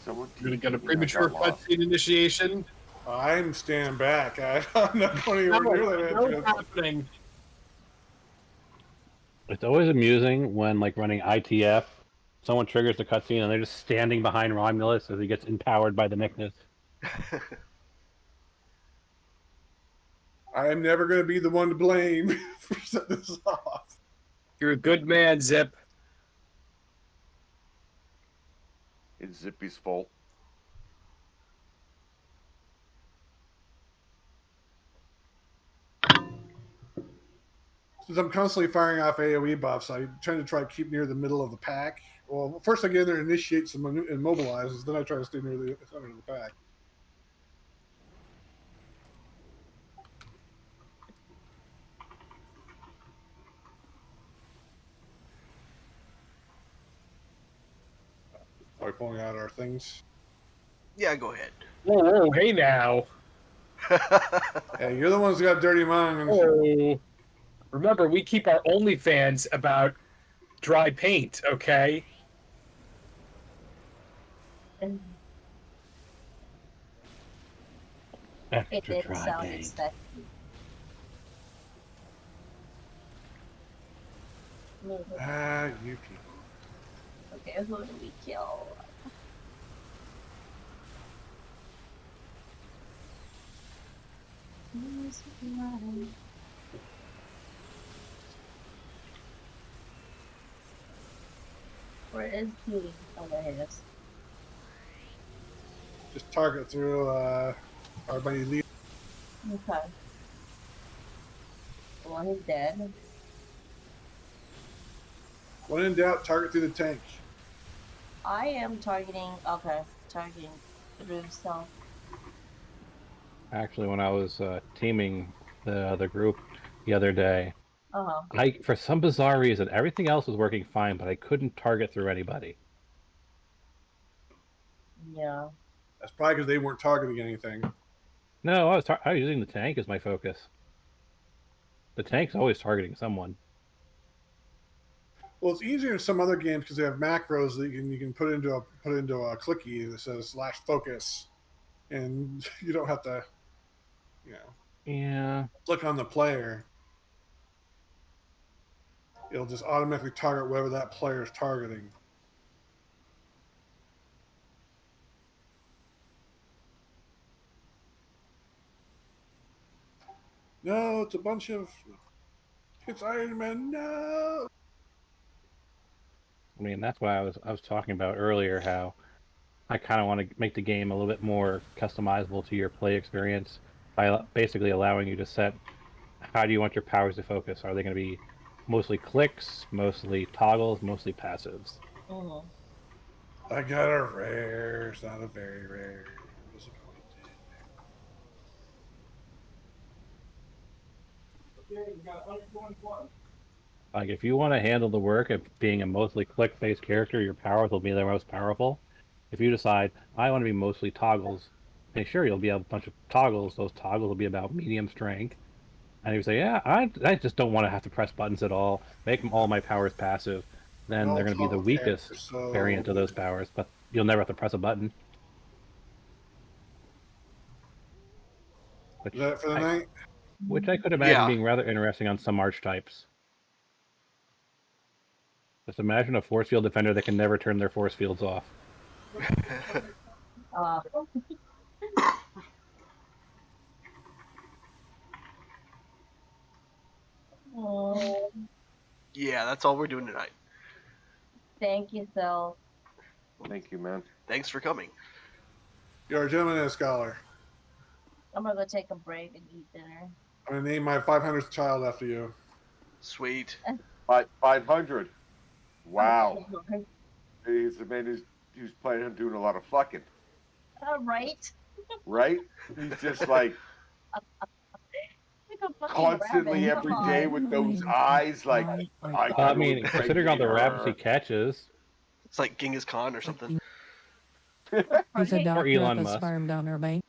Someone You're gonna teach get a me, I premature got lost. cutscene initiation. I'm standing back. I'm not going anywhere near that No, entrance. happening. It's always amusing when, like, running ITF, someone triggers the cutscene and they're just standing behind Romulus as he gets empowered by the Nickness. I'm never going to be the one to blame for setting this off. You're a good man, Zip. It's Zippy's fault. Since I'm constantly firing off AoE buffs, I tend to try to keep near the middle of the pack. Well, first I get in there, initiate some immobilizes, then I try to stay near the center of the pack. Are we pulling out our things? Yeah, go ahead. Whoa, hey now. Hey, you're the ones who got dirty minds. Oh. Remember, we keep our OnlyFans about dry paint, okay? It Extra didn't dry sound paint. sexy. You people. Okay, who do we kill? Where is he? Oh, there he is. Just target through our buddy Lee. Okay. Well, he's dead. When in doubt, target through the tank. I am targeting. Okay, targeting through self. Actually, when I was teaming the other group the other day, for some bizarre reason, everything else was working fine, but I couldn't target through anybody. Yeah. That's probably because they weren't targeting anything. No, I was using the tank as my focus. The tank's always targeting someone. Well, it's easier in some other games because they have macros that you can put into a clicky that says /focus, and you don't have to, Yeah. click on the player. It'll just automatically target whatever that player is targeting. No, it's a bunch of. It's Iron Man. No. I mean, that's why I was talking about earlier how I kind of want to make the game a little bit more customizable to your play experience by basically allowing you to set how do you want your powers to focus. Are they going to be mostly clicks, mostly toggles, mostly passives? Mm-hmm. I got a rare. It's not a very rare. I'm disappointed. Like, if you want to handle the work of being a mostly click-based character, your powers will be the most powerful. If you decide, I want to be mostly toggles, then sure, you'll be a bunch of toggles. Those toggles will be about medium strength. And if you say, yeah, I just don't want to have to press buttons at all, make all my powers passive, then No they're going to be the toggle character, weakest so variant of those powers, but you'll never have to press a button. Is that it for the night? Which I could imagine Yeah. being rather interesting on some archetypes. Just imagine a force field defender that can never turn their force fields off. Yeah, that's all we're doing tonight. Thank you, Phil. Thank you, man. Thanks for coming. You're a gentleman and a scholar. I'm gonna go take a break and eat dinner. I'm gonna name my 500th child after you. Sweet. 500. Wow. His man is he was planning on doing a lot of fucking, Right? right? He's just like Like a fucking constantly rabbit. every Come day on. with those eyes, like I I can mean, considering all the rabbits he catches, It's like Genghis Khan or something. He's a Right? or doctor at Elon the Musk. sperm donor bank.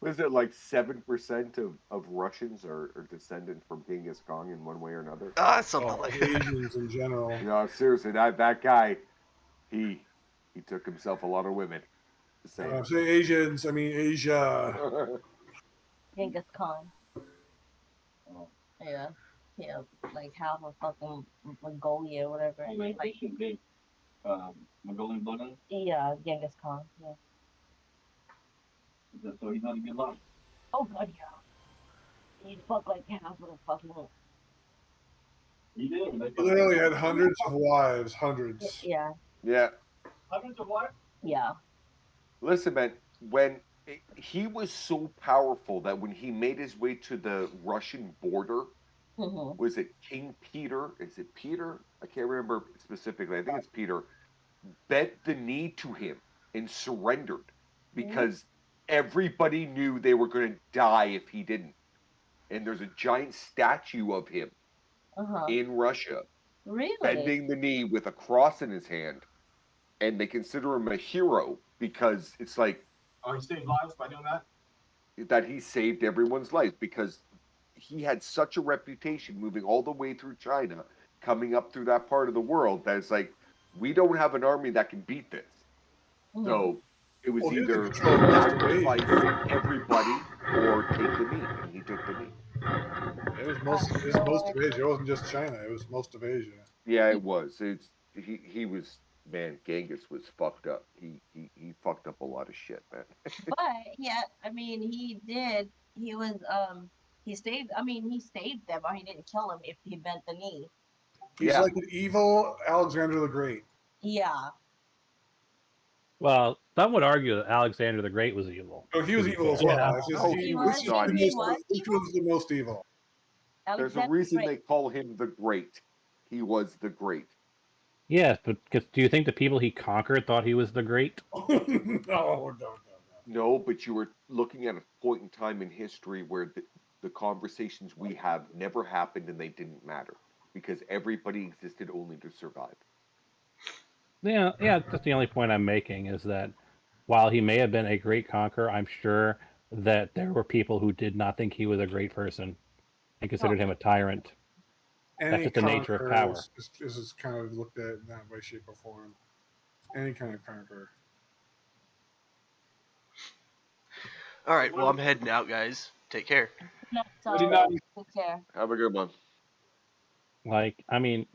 Was it like 7% of Russians are descended from Genghis Khan in one way or another? Something Oh, like of that. Asians in general. No, seriously, that guy, he took himself a lot of women. Just When saying. I say Asians, I mean Asia. Genghis Khan. Yeah. Yeah. Like half of fucking Mongolia or whatever. Oh, like, Like, Asian big, Mongolian blood in it? yeah, Genghis Khan. Yeah. So he's not a good luck. Oh god, yeah. He'd fuck like half of the fucking. He did. He literally had hundreds of wives, hundreds. Yeah. Yeah. Hundreds of what? Yeah. Listen, man, when he was so powerful that when he made his way to the Russian border, Mm-hmm. was it King Peter? Is it Peter? I can't remember specifically. I think it's Peter. Bent the knee to him and surrendered because everybody knew they were going to die if he didn't. And there's a giant statue of him Uh-huh. in Russia Really? bending the knee with a cross in his hand. And they consider him a hero because it's like Oh, he saved lives by doing that? he saved everyone's life because he had such a reputation moving all the way through China, coming up through that part of the world that it's like, we don't have an army that can beat this. Mhm. So it was Well, he was in either control of most of sacrifice Asia. everybody or take the knee, and he took the knee. It was most of Asia. It wasn't just China. It was most of Asia. Yeah, it was. He was, man. Genghis was fucked up. He fucked up a lot of shit, man. But yeah, I mean, he did. He was he saved. I mean, he saved them, or he didn't kill him if he bent the knee. He's Yeah. like an evil Alexander the Great. Yeah. Well, some would argue that Alexander the Great was evil. Oh, he was to be evil as fair. well. Yeah. It's just No, he he was was not He was this evil? was the most evil. There's a Alexander reason Great. they call him the Great. He was the Great. Yes, but do you think the people he conquered thought he was the Great? No. No, but you were looking at a point in time in history where the conversations we have never happened and they didn't matter because everybody existed only to survive. Yeah, that's the only point I'm making is that while he may have been a great conqueror, I'm sure that there were people who did not think he was a great person and considered him a tyrant. Any just the nature of conqueror power. is kind of looked at in that way, shape, or form. Any kind of conqueror. All right. Well, I'm heading out, guys. Take care. No, Good night. take care. Have a good one. Like, I mean,